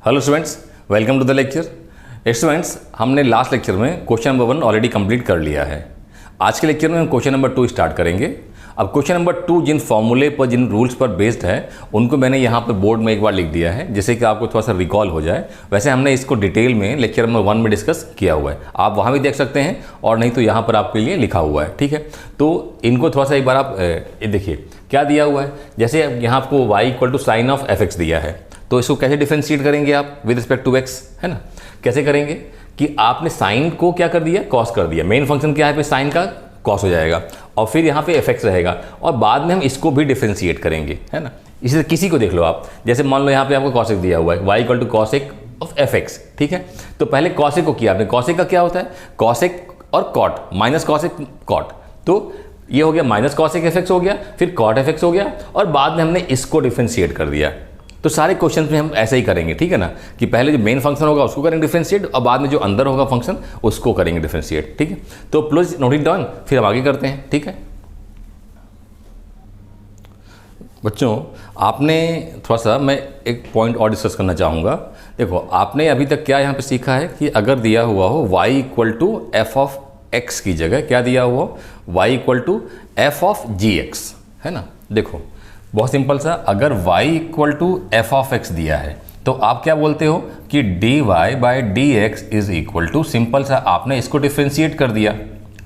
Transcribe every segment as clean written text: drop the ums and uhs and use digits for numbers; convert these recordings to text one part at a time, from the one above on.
Hello students, welcome to the lecture. Students, हमने last lecture में question number 1 already complete कर लिया है। आज के लेक्चर में हम क्वेश्चन नंबर 2 स्टार्ट करेंगे। अब क्वेश्चन नंबर 2 जिन फॉर्मूले पर, जिन रूल्स पर बेस्ड है, उनको मैंने यहाँ पर बोर्ड में एक बार लिख दिया है, जिससे कि आपको थोड़ा सा रिकॉल हो जाए। वैसे हमने इसको डिटेल में लेक्चर नंबर 1 में डिस्कस किया हुआ है, आप वहाँ भी देख सकते हैं, और नहीं तो यहाँ पर आपके लिए लिखा हुआ है। ठीक है, तो इनको थोड़ा सा एक बार आप देखिए क्या दिया हुआ है। जैसे यहाँ आपको y equal to sine of f x दिया है, तो इसको कैसे डिफरेंशिएट करेंगे आप विद रिस्पेक्ट टू x, है ना। कैसे करेंगे कि आपने साइन को क्या कर दिया, कॉस कर दिया। मेन फंक्शन क्या है पे साइन का कॉस हो जाएगा, और फिर यहाँ पे एफ एक्स रहेगा, और बाद में हम इसको भी डिफरेंशिएट करेंगे, है ना। इसी किसी को देख लो आप, जैसे मान लो यहाँ पे आपको कॉसेक दिया हुआ है, y equal to cosec of f x. ठीक है, तो पहले कॉसेक को किया आपने। कॉसेक का क्या होता है, कॉसेक और कॉट, माइनस कॉसेक कॉट, तो ये हो गया माइनस कॉसेक एफ एक्स हो गया, फिर कॉट एफ एक्स हो गया, और बाद में हमने इसको डिफरेंशिएट कर दिया। तो सारे क्वेश्चन में हम ऐसे ही करेंगे, ठीक है ना, कि पहले जो मेन फंक्शन होगा उसको करेंगे डिफरेंशिएट, और बाद में जो अंदर होगा फंक्शन उसको करेंगे डिफरेंशिएट। ठीक है, तो प्लीज नोट इट डाउन, फिर हम आगे करते हैं। ठीक है बच्चों, आपने थोड़ा सा, मैं एक पॉइंट और डिस्कस करना चाहूँगा। देखो, आपने अभी तक क्या यहाँ पे सीखा है कि अगर दिया हुआ हो y equal to F of x की जगह क्या दिया हुआ हो, y equal to F of g x, है ना। देखो बहुत सिंपल सा, अगर y equal to F of x दिया है तो आप क्या बोलते हो कि dy by D x is equal to, simple सा आपने इसको डिफ्रेंशिएट कर दिया,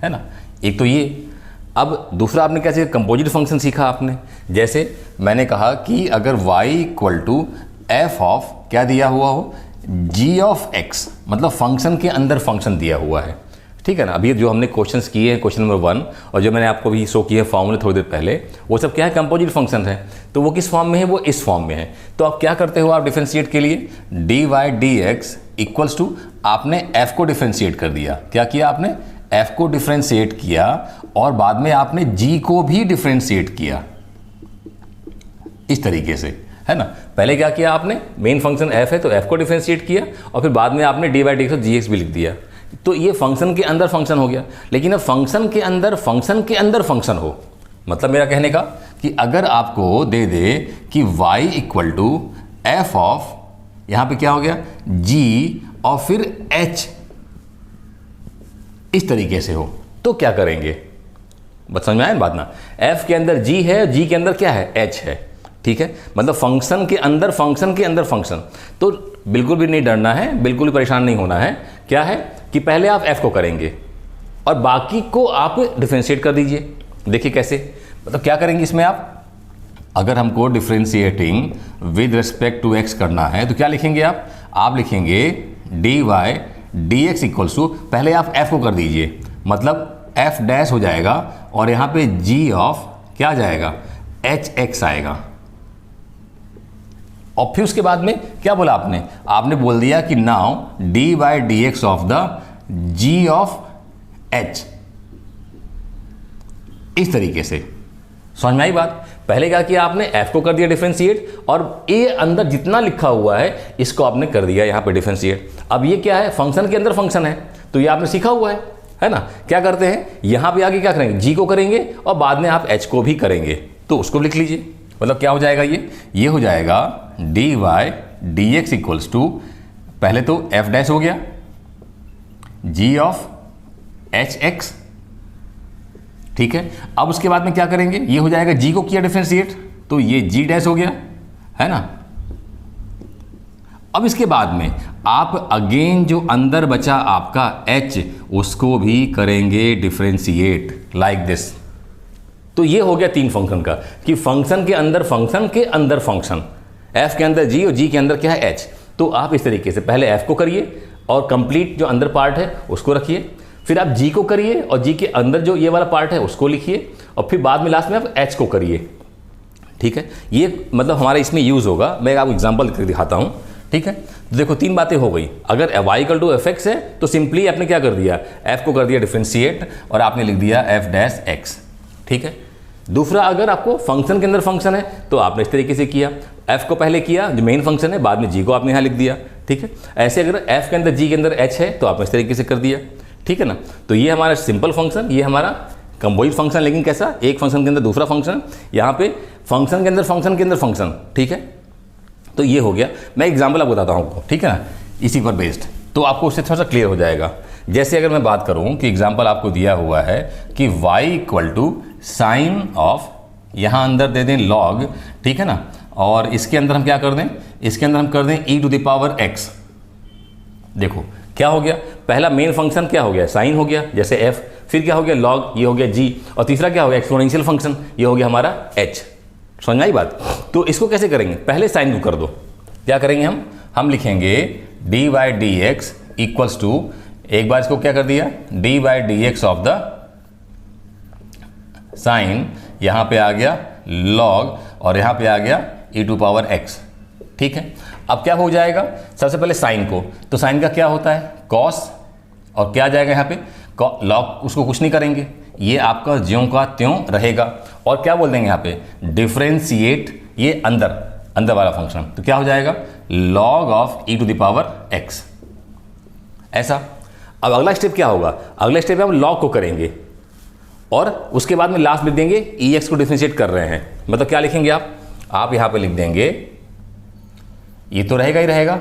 है ना। एक तो ये। अब दूसरा आपने कैसे कंपोजिट फंक्शन सीखा आपने, जैसे मैंने कहा कि अगर y equal to F of क्या दिया हुआ हो, g ऑफ x, मतलब फंक्शन के अंदर फंक्शन दिया हुआ है। ठीक है ना। अभी जो हमने क्वेश्चंस किए हैं क्वेश्चन नंबर 1, और जो मैंने आपको भी शो किए हैं फॉर्मूले थोड़ी देर पहले, वो सब क्या है, कंपोजिट फंक्शन है। तो वो किस फॉर्म में है, वो इस फॉर्म में है। तो आप क्या करते हो, आप डिफरेंशिएट के लिए d Y D x equals to, आपने f को डिफरेंशिएट कर दिया। क्या किया आपने, f को डिफरेंशिएट किया, और बाद में आपने g को भी डिफरेंशिएट किया, इस तरीके से, है ना। पहले क्या किया आपने, मेन फंक्शन f है तो f को डिफरेंशिएट किया, और फिर बाद में आपने डी वाई डी एक्स जी एक्स भी लिख दिया। तो ये फंक्शन के अंदर फंक्शन हो गया। लेकिन अब फंक्शन के अंदर फंक्शन हो, मतलब मेरा कहने का कि अगर आपको दे दे कि y equal to F of, यहां पे क्या हो गया, g और फिर h, इस तरीके से हो, तो क्या करेंगे, बस समझ में आया बात ना। f के अंदर g है, g के अंदर क्या है, h है। ठीक है, मतलब फंक्शन के अंदर फंक्शन। तो बिल्कुल भी नहीं डरना है, बिल्कुल भी परेशान नहीं होना है। क्या है कि पहले आप f को करेंगे और बाकी को आप डिफरेंशिएट कर दीजिए। देखिए कैसे, मतलब क्या करेंगे इसमें आप, अगर हमको differentiating with respect to x करना है तो क्या लिखेंगे आप लिखेंगे d Y D x equals to, पहले आप f को कर दीजिए, मतलब f डैश हो जाएगा, और यहाँ पे g ऑफ क्या आ जाएगा, एच एक्स आएगा। और फिर उसके बाद में क्या बोला आपने बोल दिया कि now d by D x of the g of h, इस तरीके से। समझ में आई बात। पहले क्या किया आपने, f को कर दिया डिफरेंशिएट, और ये अंदर जितना लिखा हुआ है इसको आपने कर दिया यहाँ पे डिफरेंशिएट। अब ये क्या है, फंक्शन के अंदर फंक्शन है, तो ये आपने सीखा हुआ है ना। क्या करते हैं, यहाँ पे आगे क्या करेंगे, g को करेंगे, और बाद में आप h को भी करेंगे, तो उसको लिख लीजिए। मतलब क्या हो जाएगा, ये हो जाएगा d Y D x equals to, पहले तो f डैश हो गया, g ऑफ एच एक्स। ठीक है, अब उसके बाद में क्या करेंगे, ये हो जाएगा, g को किया डिफरेंशिएट, तो ये g डैश हो गया, है ना। अब इसके बाद में आप अगेन जो अंदर बचा आपका h, उसको भी करेंगे डिफरेंशिएट लाइक दिस। तो ये हो गया 3 फंक्शन का, कि फंक्शन के अंदर फंक्शन, f के अंदर g और g के अंदर क्या है, h। तो आप इस तरीके से पहले f को करिए, और कंप्लीट जो अंदर पार्ट है उसको रखिए, फिर आप g को करिए, और g के अंदर जो ये वाला पार्ट है उसको लिखिए, और फिर बाद में लास्ट में आप h को करिए। ठीक है, ये मतलब हमारा इसमें यूज़ होगा। मैं आपको एग्जाम्पल करके दिखाता हूँ। ठीक है, तो देखो 3 बातें हो गई। अगर y equal to f x है तो सिंपली आपने क्या कर दिया, f को कर दिया डिफरेंशिएट, और आपने लिख दिया f डैश x। ठीक है, दूसरा, अगर आपको फंक्शन के अंदर फंक्शन है तो आपने इस तरीके से किया, f को पहले किया जो मेन फंक्शन है, बाद में g को आपने यहाँ लिख दिया। ठीक है, ऐसे अगर f के अंदर g के अंदर h है तो आपने इस तरीके से कर दिया। ठीक है ना, तो ये हमारा सिंपल फंक्शन, ये हमारा कंपोजिट फंक्शन, लेकिन कैसा, एक फंक्शन के अंदर दूसरा फंक्शन, यहाँ पे फंक्शन के अंदर फंक्शन। ठीक है, तो ये हो गया। मैं एग्जाम्पल आपको बताता हूँ आपको, ठीक है ना, इसी पर बेस्ड, तो आपको उससे थोड़ा सा क्लियर हो जाएगा। जैसे अगर मैं बात करूँ कि एग्जाम्पल आपको दिया हुआ है कि y equal to sine of, यहाँ अंदर दे दें log, ठीक है ना, और इसके अंदर हम क्या कर दें, इसके अंदर हम कर दें e to the power x। देखो क्या हो गया, पहला मेन फंक्शन क्या हो गया, साइन हो गया जैसे f, फिर क्या हो गया log, ये हो गया g, और तीसरा क्या हो गया एक्सपोनेंशियल फंक्शन, ये हो गया हमारा h। समझ आई बात। तो इसको कैसे करेंगे, पहले साइन को कर दो, क्या करेंगे हम लिखेंगे dy dx इक्वल्स टू, एक बार इसको क्या कर दिया, dy dx of the sine, यहाँ पे आ गया log और यहाँ पे आ गया e टू पावर x, ठीक है। अब क्या हो जाएगा, सबसे पहले साइन को, तो साइन का क्या होता है cos, और क्या जाएगा यहाँ पे log, उसको कुछ नहीं करेंगे, ये आपका ज्यों का त्यों रहेगा। और क्या बोल देंगे यहाँ पे डिफ्रेंशिएट, ये अंदर वाला फंक्शन, तो क्या हो जाएगा log of e to the power x, ऐसा। अब अगला स्टेप क्या होगा, अगला स्टेप हम log को करेंगे और उसके बाद में लास्ट लिख देंगे ex को डिफ्रेंशिएट कर रहे हैं, मतलब क्या लिखेंगे आप यहाँ पे लिख देंगे, ये तो रहेगा ही रहेगा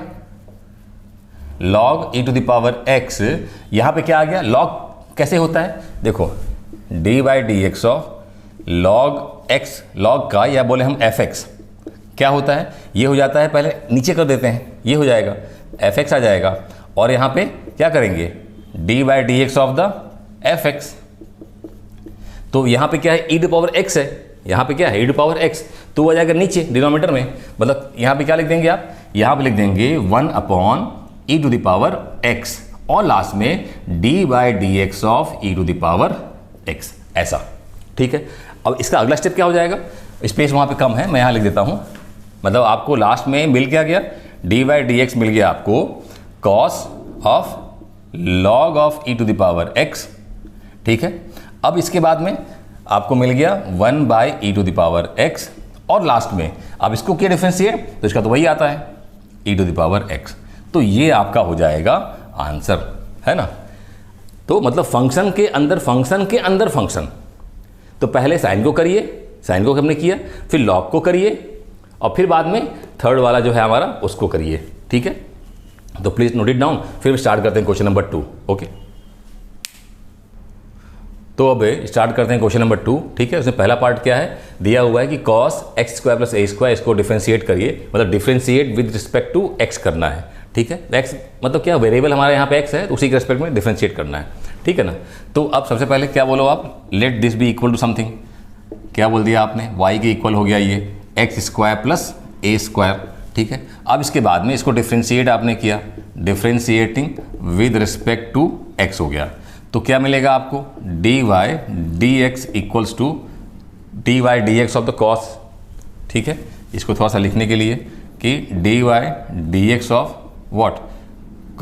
log e to the power x, यहाँ पे क्या आ गया log कैसे होता है, देखो dy dx of log x, log का या बोले हम fx, क्या होता है, ये हो जाता है, पहले नीचे कर देते हैं, ये हो जाएगा fx आ जाएगा, और यहाँ पे क्या करेंगे dy dx of the fx, तो यहाँ पे क्या है e टू पावर x है, यहाँ पे क्या है e टू पावर x, तो वो आ जाएगा नीचे डिनोमिनेटर में, मतलब यहाँ पे क्या लिख देंगे आप, यहाँ पे लिख देंगे 1 upon e to the power x, और लास्ट में dy dx of e to the power x, ऐसा, ठीक है। अब इसका अगला स्टेप क्या हो जाएगा, स्पेस वहाँ पे कम है, मैं यहाँ लिख देता हूँ, मतलब आपको लास्ट में मिल क्या गया, dy dx मिल गया आपको cos of log of e to the power x, ठीक है। अब इसके बाद में आपको मिल गया 1 by e to the power x, और लास्ट में अब इसको क्या डिफरेंशिएट, तो इसका तो वही आता है e to the power x, तो ये आपका हो जाएगा आंसर, है ना। तो मतलब फंक्शन के अंदर फंक्शन, तो पहले साइन को करिए, साइन को हमने किया, फिर लॉग को करिए, और फिर बाद में थर्ड वाला जो है हमारा उसको करिए, ठीक है। तो प्लीज़ नोट इट डाउन, फिर स्टार्ट करते हैं क्वेश्चन नंबर 2, ओके। तो अब स्टार्ट करते हैं क्वेश्चन नंबर 2, ठीक है। उसमें पहला पार्ट क्या है, दिया हुआ है कि cos x square plus a square, इसको डिफ्रेंशिएट करिए, मतलब differentiate with respect to x करना है, ठीक है। x मतलब क्या, वेरिएबल हमारे यहाँ पे x है, तो उसी के रिस्पेक्ट में डिफ्रेंशिएट करना है, ठीक है ना। तो अब सबसे पहले क्या बोलो आप, let this be equal to something, क्या बोल दिया आपने, y के इक्वल हो गया ये x square plus a square, ठीक है। अब इसके बाद में इसको डिफ्रेंशिएट आपने किया, differentiating with respect to x हो गया, तो क्या मिलेगा आपको dy dx equals to dy dx of the cos, ठीक है। इसको थोड़ा सा लिखने के लिए कि dy dx of what,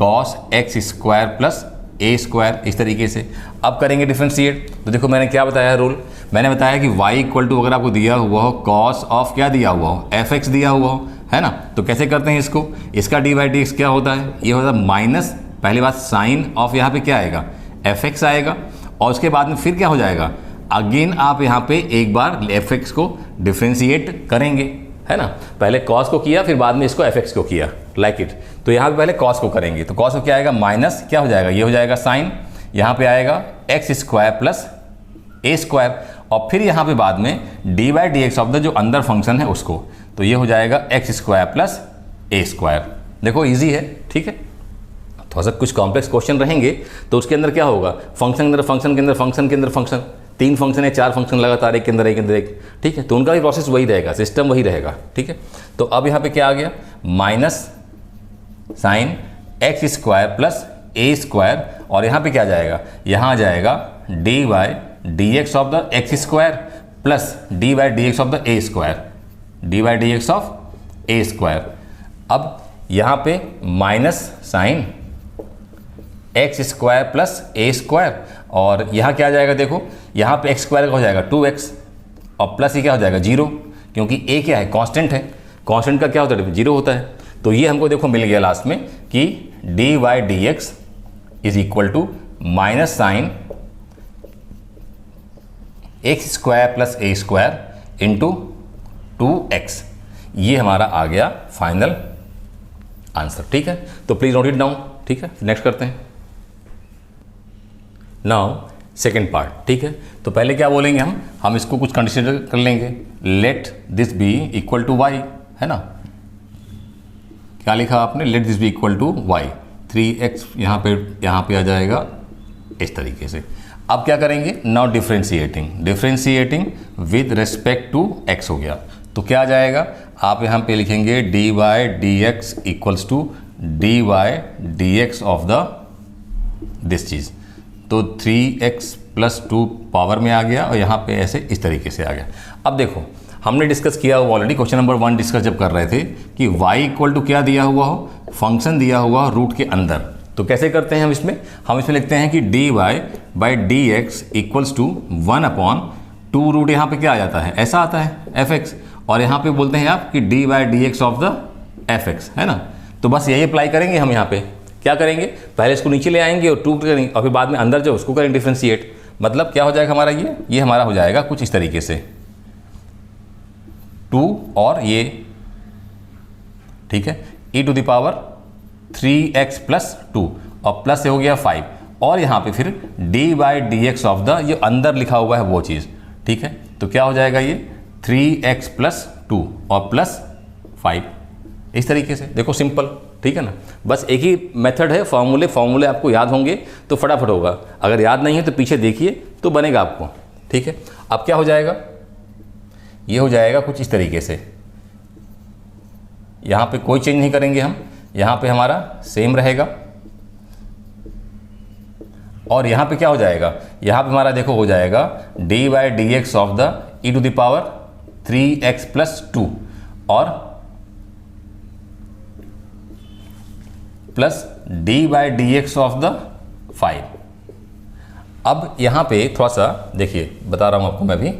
cos x square plus a square, इस तरीके से। अब करेंगे डिफ्रेंशिएट, तो देखो मैंने क्या बताया रूल, मैंने बताया कि y इक्वल टू अगर आपको दिया हुआ हो cos ऑफ क्या दिया हुआ हो, fx दिया हुआ हो, है ना, तो कैसे करते हैं इसको, इसका dy dx क्या होता है, ये होता है माइनस, पहली बात साइन ऑफ यहाँ पे क्या आएगा fx आएगा, और उसके बाद में फिर क्या हो जाएगा, अगेन आप यहाँ पे एक बार fx को डिफ्रेंशिएट करेंगे, है ना, पहले cos को किया फिर बाद में इसको fx को किया, लाइक इट। तो यहाँ पे पहले cos को करेंगे, तो cos को क्या आएगा माइनस, क्या हो जाएगा, ये हो जाएगा साइन, यहाँ पे आएगा x square plus a square, और फिर यहाँ पे बाद में dy dx ऑफ द जो अंदर फंक्शन है उसको, तो ये हो जाएगा x square plus a square. देखो ईजी है, ठीक है। थोड़ा सा कुछ कॉम्प्लेक्स क्वेश्चन रहेंगे तो उसके अंदर क्या होगा, फंक्शन के अंदर फंक्शन के अंदर फंक्शन के अंदर फंक्शन, 3 फंक्शन है, 4 फंक्शन लगातार एक के अंदर एक के अंदर एक, ठीक है। तो उनका भी प्रोसेस वही रहेगा, सिस्टम वही रहेगा, ठीक है। तो अब यहाँ पे क्या आ गया, minus sine x square plus a square, और यहाँ पे क्या जाएगा, यहाँ आ जाएगा dy dx of the x square plus dy dx of the a square, dy dx of a square. अब यहाँ पे minus sine x square plus a square, और यहाँ क्या आ जाएगा, देखो यहाँ पे x स्क्वायर का हो जाएगा 2x, और प्लस ये क्या हो जाएगा 0, क्योंकि a क्या है, कांस्टेंट है, कांस्टेंट का क्या होता है 0 होता है। तो ये हमको देखो मिल गया लास्ट में कि dy dx is equal to minus sine x square plus a square into 2x, ये हमारा आ गया फाइनल आंसर। ठीक है, तो प्लीज़ नोट इट डाउन। ठीक है, नेक्स्ट करते हैं। Now second part. ठीक है, तो पहले क्या बोलेंगे हम इसको कुछ कंसिडर कर लेंगे। Let this be equal to y, है ना, क्या लिखा आपने, let this be equal to y, 3x यहाँ पे आ जाएगा इस तरीके से। अब क्या करेंगे, now differentiating with respect to x हो गया, तो क्या आ जाएगा, आप यहाँ पे लिखेंगे dy dx equals to dy dx of the this चीज़, तो 3x प्लस 2 पावर में आ गया और यहाँ पे ऐसे इस तरीके से आ गया। अब देखो हमने डिस्कस किया हुआ ऑलरेडी, क्वेश्चन नंबर 1 डिस्कस जब कर रहे थे कि y इक्वल टू क्या दिया हुआ हो, फंक्शन दिया हुआ रूट के अंदर, तो कैसे करते हैं हम इसमें लिखते हैं कि dy by D x equals to 1/2 root, यहाँ पे क्या आ जाता है, ऐसा आता है fx, और यहाँ पे बोलते हैं आप कि dy by D x of the fx, है ना। तो बस यही अप्लाई करेंगे हम। यहाँ पे क्या करेंगे, पहले इसको नीचे ले आएंगे और 2 करेंगे और फिर बाद में अंदर जो उसको करेंगे डिफ्रेंशिएट, मतलब क्या हो जाएगा हमारा, ये हमारा हो जाएगा कुछ इस तरीके से 2 और ये, ठीक है, e to the power 3x plus 2 और प्लस से हो गया 5, और यहाँ पे फिर dy by D x of the, ये अंदर लिखा हुआ है वो चीज़, ठीक है, तो क्या हो जाएगा ये 3x प्लस 2 और प्लस 5, इस तरीके से। देखो सिंपल, ठीक है ना, बस एक ही मेथड है, फॉर्मूले आपको याद होंगे तो फटाफट होगा, अगर याद नहीं है तो पीछे देखिए तो बनेगा आपको। ठीक है, अब क्या हो जाएगा, ये हो जाएगा कुछ इस तरीके से, यहाँ पे कोई चेंज नहीं करेंगे हम, यहाँ पे हमारा सेम रहेगा, और यहाँ पे क्या हो जाएगा, यहाँ पे हमारा देखो हो जाएगा D by D x of the e to the power 3x plus 2 और plus d by D x of the 5। अब यहाँ पे थोड़ा सा देखिए, बता रहा हूँ आपको मैं भी,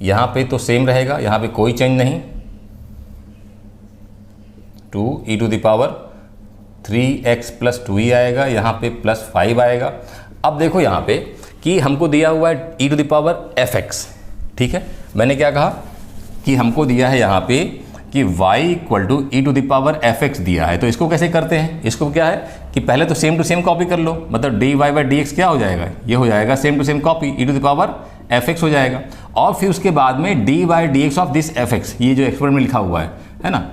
यहाँ पे तो सेम रहेगा, यहाँ पे कोई चेंज नहीं, 2 e to the power 3x plus 2 ही आएगा, यहाँ पे प्लस 5 आएगा। अब देखो यहाँ पे कि हमको दिया हुआ है e to the power fx, ठीक है, मैंने क्या कहा कि हमको दिया है यहाँ पे कि y equal to e to the power fx दिया है, तो इसको कैसे करते हैं, इसको क्या है कि पहले तो सेम टू सेम कॉपी कर लो, मतलब dy बाई डी एक्स क्या हो जाएगा, ये हो जाएगा same to same copy, e to the power fx हो जाएगा, और फिर उसके बाद में dy by D x of this fx, ये जो एक्सपेरिमेंट में लिखा हुआ है ना,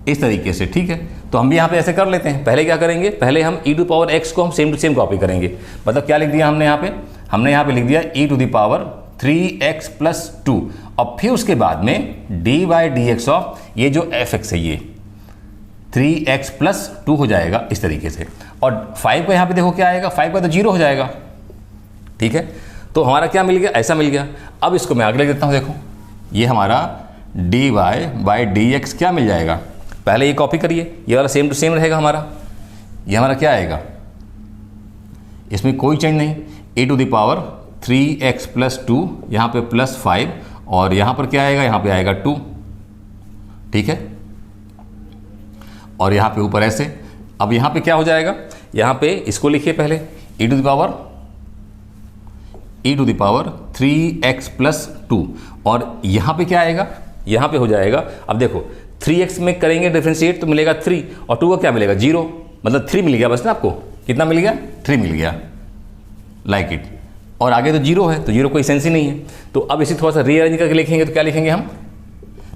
इस तरीके से। ठीक है, तो हम भी यहाँ पे ऐसे कर लेते हैं। पहले क्या करेंगे, पहले हम e टू पावर x को हम सेम टू सेम कॉपी करेंगे, मतलब क्या लिख दिया हमने यहाँ पे लिख दिया e to the power 3x plus 2, और फिर उसके बाद में d by D x of ये जो fx है, ये 3x प्लस 2 हो जाएगा इस तरीके से, और 5 को यहाँ पे देखो क्या आएगा, 5 का तो 0 हो जाएगा। ठीक है, तो हमारा क्या मिल गया, ऐसा मिल गया। अब इसको मैं आगे लिख देता हूँ, देखो ये हमारा dy बाई डी एक्स क्या मिल जाएगा, पहले ये कॉपी करिए, ये वाला सेम टू सेम रहेगा हमारा, ये हमारा क्या आएगा, इसमें कोई चेंज नहीं, e to the power 3x plus 2, यहाँ पे प्लस 5, और यहाँ पर क्या आएगा, यहाँ पे आएगा 2, ठीक है, और यहाँ पे ऊपर ऐसे। अब यहाँ पे क्या हो जाएगा, यहाँ पे इसको लिखिए पहले e to the power 3x plus 2, और यहाँ पे क्या आएगा, यहाँ पे हो जाएगा, अब देखो 3x में करेंगे डिफरेंशिएट तो मिलेगा 3, और 2 का क्या मिलेगा 0, मतलब 3 मिल गया बस ना, आपको कितना मिल गया, 3 मिल गया, लाइक इट, और आगे तो 0 है, तो 0 कोई सेंस ही नहीं है। तो अब इसे थोड़ा सा रीअरेंज करके लिखेंगे तो क्या लिखेंगे हम,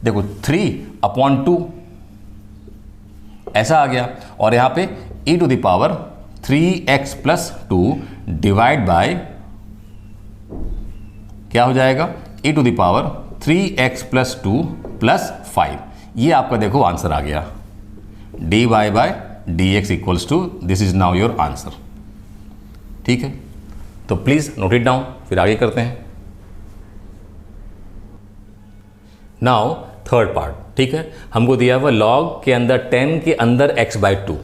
देखो 3/2 ऐसा आ गया, और यहाँ पे e to the power 3x plus 2 divide by क्या हो जाएगा, e to the power 3x plus 2 plus 5, ये आपका देखो आंसर आ गया, dy by d x equals to, this is now your answer. ठीक है, तो प्लीज़ नोट इट डाउन, फिर आगे करते हैं। नाउ थर्ड पार्ट, ठीक है, हमको दिया हुआ लॉग के अंदर 10 के अंदर x/2,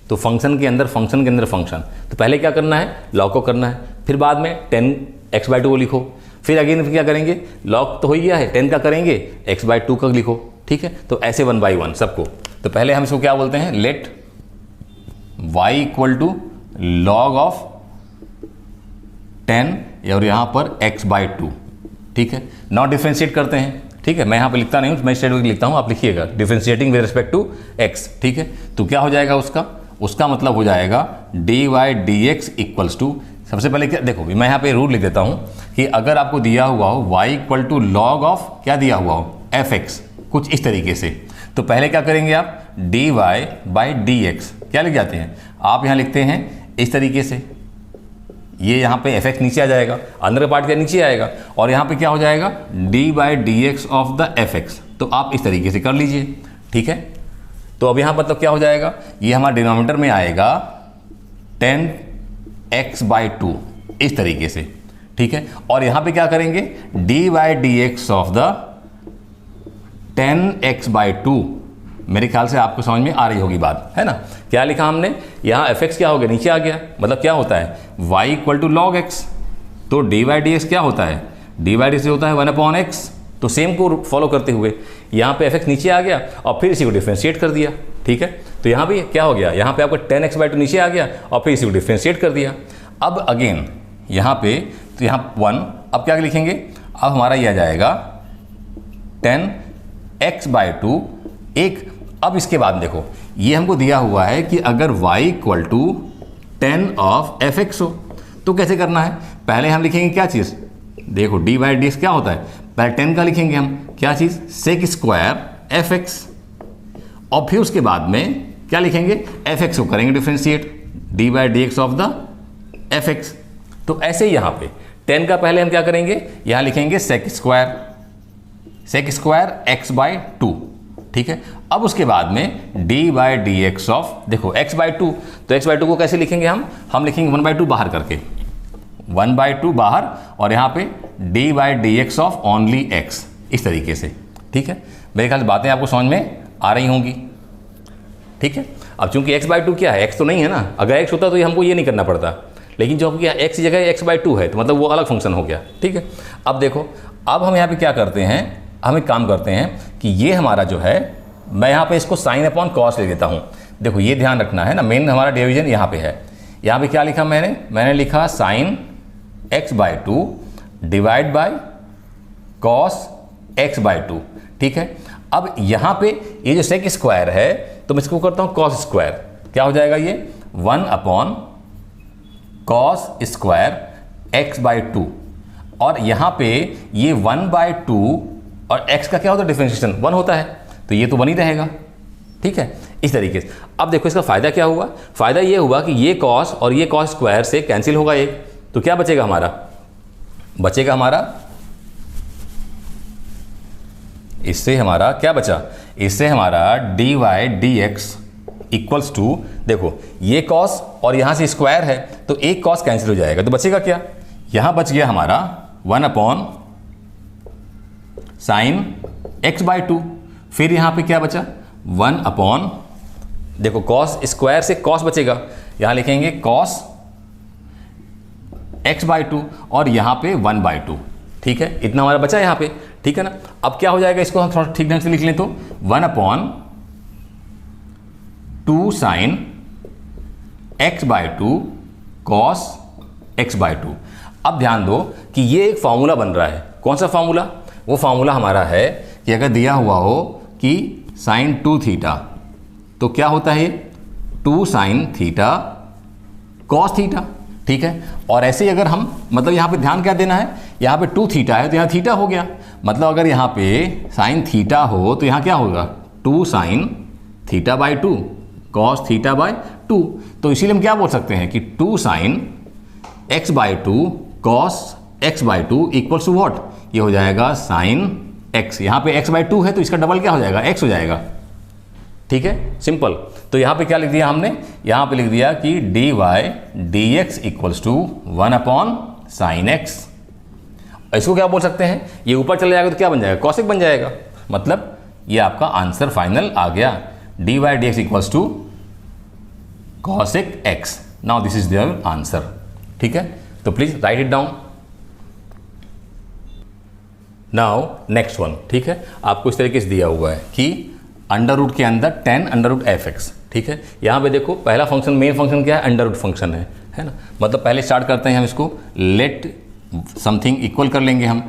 तो फंक्शन के अंदर फंक्शन, तो पहले क्या करना है, लॉग को करना है, फिर बाद में 10x/2 को लिखो, फिर अगेन क्या करेंगे, लॉग तो हो गया है 10 का, करेंगे x/2 का लिखो। ठीक है, तो ऐसे 1 बाई 1 सबको। तो पहले हम इसको क्या बोलते हैं, let y equal to log of 10 और यहाँ पर x/2। ठीक है, नाउ डिफ्रेंशिएट करते हैं, ठीक है, मैं यहाँ पे लिखता नहीं हूँ, मैं स्ट्रेट लिखता हूँ, आप लिखिएगा differentiating with respect to x. ठीक है, तो क्या हो जाएगा उसका मतलब हो जाएगा dy dx इक्वल्स टू, सबसे पहले क्या देखो, मैं यहाँ पे रूल लिख देता हूँ कि अगर आपको दिया हुआ हो y equal to log of क्या दिया हुआ हो fx, कुछ इस तरीके से, तो पहले क्या करेंगे आप dy बाई dx क्या लिख जाते हैं आप, यहाँ लिखते हैं इस तरीके से, ये यहाँ पे fx नीचे आ जाएगा, अंदर का पार्ट क्या नीचे आएगा, और यहाँ पे क्या हो जाएगा dy by dx of the fx, तो आप इस तरीके से कर लीजिए। ठीक है, तो अब यहाँ मतलब क्या हो जाएगा, ये हमारा डिनोमिनेटर में आएगा 10x/2 इस तरीके से। ठीक है, और यहाँ पे क्या करेंगे dy by dx of the 10x/2, मेरे ख्याल से आपको समझ में आ रही होगी बात, है ना। क्या लिखा हमने यहाँ, fx क्या हो गया नीचे आ गया, मतलब क्या होता है y equal to log x, तो dy बाई dx क्या होता है, dy बाई dx होता है 1/x, तो सेम को फॉलो करते हुए यहाँ पे fx नीचे आ गया और फिर इसी को डिफरेंशिएट कर दिया। ठीक है, तो यहाँ भी क्या हो गया, यहाँ पे आपका 10x/2 नीचे आ गया और फिर इसी को डिफरेंशिएट कर दिया। अब अगेन यहाँ पे, तो यहाँ 1, अब क्या लिखेंगे, अब हमारा ये आ जाएगा 10x/2 एक। अब इसके बाद देखो, ये हमको दिया हुआ है कि अगर y equal to 10 of fx हो, तो कैसे करना है, पहले हम लिखेंगे क्या चीज़, देखो dy बाई dx क्या होता है, पहले 10 का लिखेंगे हम, क्या चीज़ सेक स्क्वायर fx, और फिर उसके बाद में क्या लिखेंगे fx को करेंगे differentiate dy by dx of the fx। तो ऐसे ही यहाँ पे 10 का पहले हम क्या करेंगे, यहाँ लिखेंगे सेक स्क्वायर x/2। ठीक है, अब उसके बाद में dy बाई dx ऑफ, देखो x/2, तो x/2 को कैसे लिखेंगे हम लिखेंगे 1/2 बाहर करके, 1/2 बाहर, और यहाँ पे dy by dx of only x इस तरीके से। ठीक है, मेरे ख्याल से बातें आपको समझ में आ रही होंगी। ठीक है, अब चूंकि x/2 क्या है, x तो नहीं है ना, अगर x होता तो हमको ये नहीं करना पड़ता, लेकिन जो क्या x की जगह x/2 है, तो मतलब वो अलग फंक्शन हो गया। ठीक है, अब देखो, अब हम यहाँ पे क्या करते हैं, हम एक काम करते हैं कि ये हमारा जो है, मैं यहाँ पे इसको साइन अपॉन कॉस ले देता हूँ। देखो ये ध्यान रखना है ना, मेन हमारा डिवीजन यहाँ पे है, यहाँ पे क्या लिखा मैंने लिखा sign x/2 divide by cos x/2। ठीक है, अब यहाँ पे ये जो सेक स्क्वायर है, तो मैं इसको करता हूँ कॉस स्क्वायर, क्या हो जाएगा ये 1 अपॉन कॉस स्क्वायर x/2, और यहाँ पे ये 1/2 और x का क्या होता है डिफरेंशिएशन 1 होता है, तो ये तो 1 ही रहेगा। ठीक है, इस तरीके से। अब देखो इसका फ़ायदा क्या हुआ, फ़ायदा ये हुआ कि ये कॉस और ये कॉस स्क्वायर से कैंसिल होगा एक, तो क्या बचेगा हमारा, इससे हमारा क्या बचा, इससे हमारा dy dx इक्वल्स टू, देखो ये कॉस और यहाँ से स्क्वायर है, तो एक कॉस कैंसिल हो जाएगा, तो बचेगा क्या, यहाँ बच गया हमारा 1 अपॉन साइन x/2, फिर यहाँ पे क्या बचा 1 अपॉन, देखो कॉस स्क्वायर से कॉस बचेगा, यहाँ लिखेंगे कॉस x/2 और यहाँ पे 1/2। ठीक है, इतना हमारा बचा यहाँ पे। ठीक है ना, अब क्या हो जाएगा, इसको हम थोड़ा ठीक ढंग से लिख लें, तो 1 upon 2 sine x/2 cos x/2। अब ध्यान दो कि ये एक फार्मूला बन रहा है, कौन सा फार्मूला, वो फार्मूला हमारा है कि अगर दिया हुआ हो कि साइन 2 थीटा, तो क्या होता है 2 साइन थीटा कॉस थीटा। ठीक है, और ऐसे ही अगर हम, मतलब यहाँ पे ध्यान क्या देना है, यहाँ पे 2 थीटा है तो यहाँ थीटा हो गया, मतलब अगर यहाँ पे साइन थीटा हो तो यहाँ क्या होगा 2 sine theta by 2 cos theta by 2, तो इसीलिए हम क्या बोल सकते हैं कि 2 sine x/2 cos x/2 equals to what, ये हो जाएगा साइन x, यहाँ पे x/2 है तो इसका डबल क्या हो जाएगा, x हो जाएगा। ठीक है, सिंपल। तो यहाँ पे क्या लिख दिया हमने, यहाँ पे लिख दिया कि dy dx equals to 1 upon sine x। इसको क्या बोल सकते हैं, ये ऊपर चले जाएगा तो क्या बन जाएगा, कॉसेक बन जाएगा, मतलब ये आपका आंसर फाइनल आ गया, dy dx equals to cosec x। Now this is their answer. ठीक है, तो please write it down. Now next one. ठीक है, आपको इस तरीके से दिया हुआ है कि अंडर रूट के अंदर 10 अंडर रूट fx। ठीक है, यहाँ पे देखो पहला फंक्शन, मेन फंक्शन क्या है, अंडर रूट फंक्शन है ना, मतलब पहले स्टार्ट करते हैं हम इसको, लेट समथिंग इक्वल कर लेंगे हम,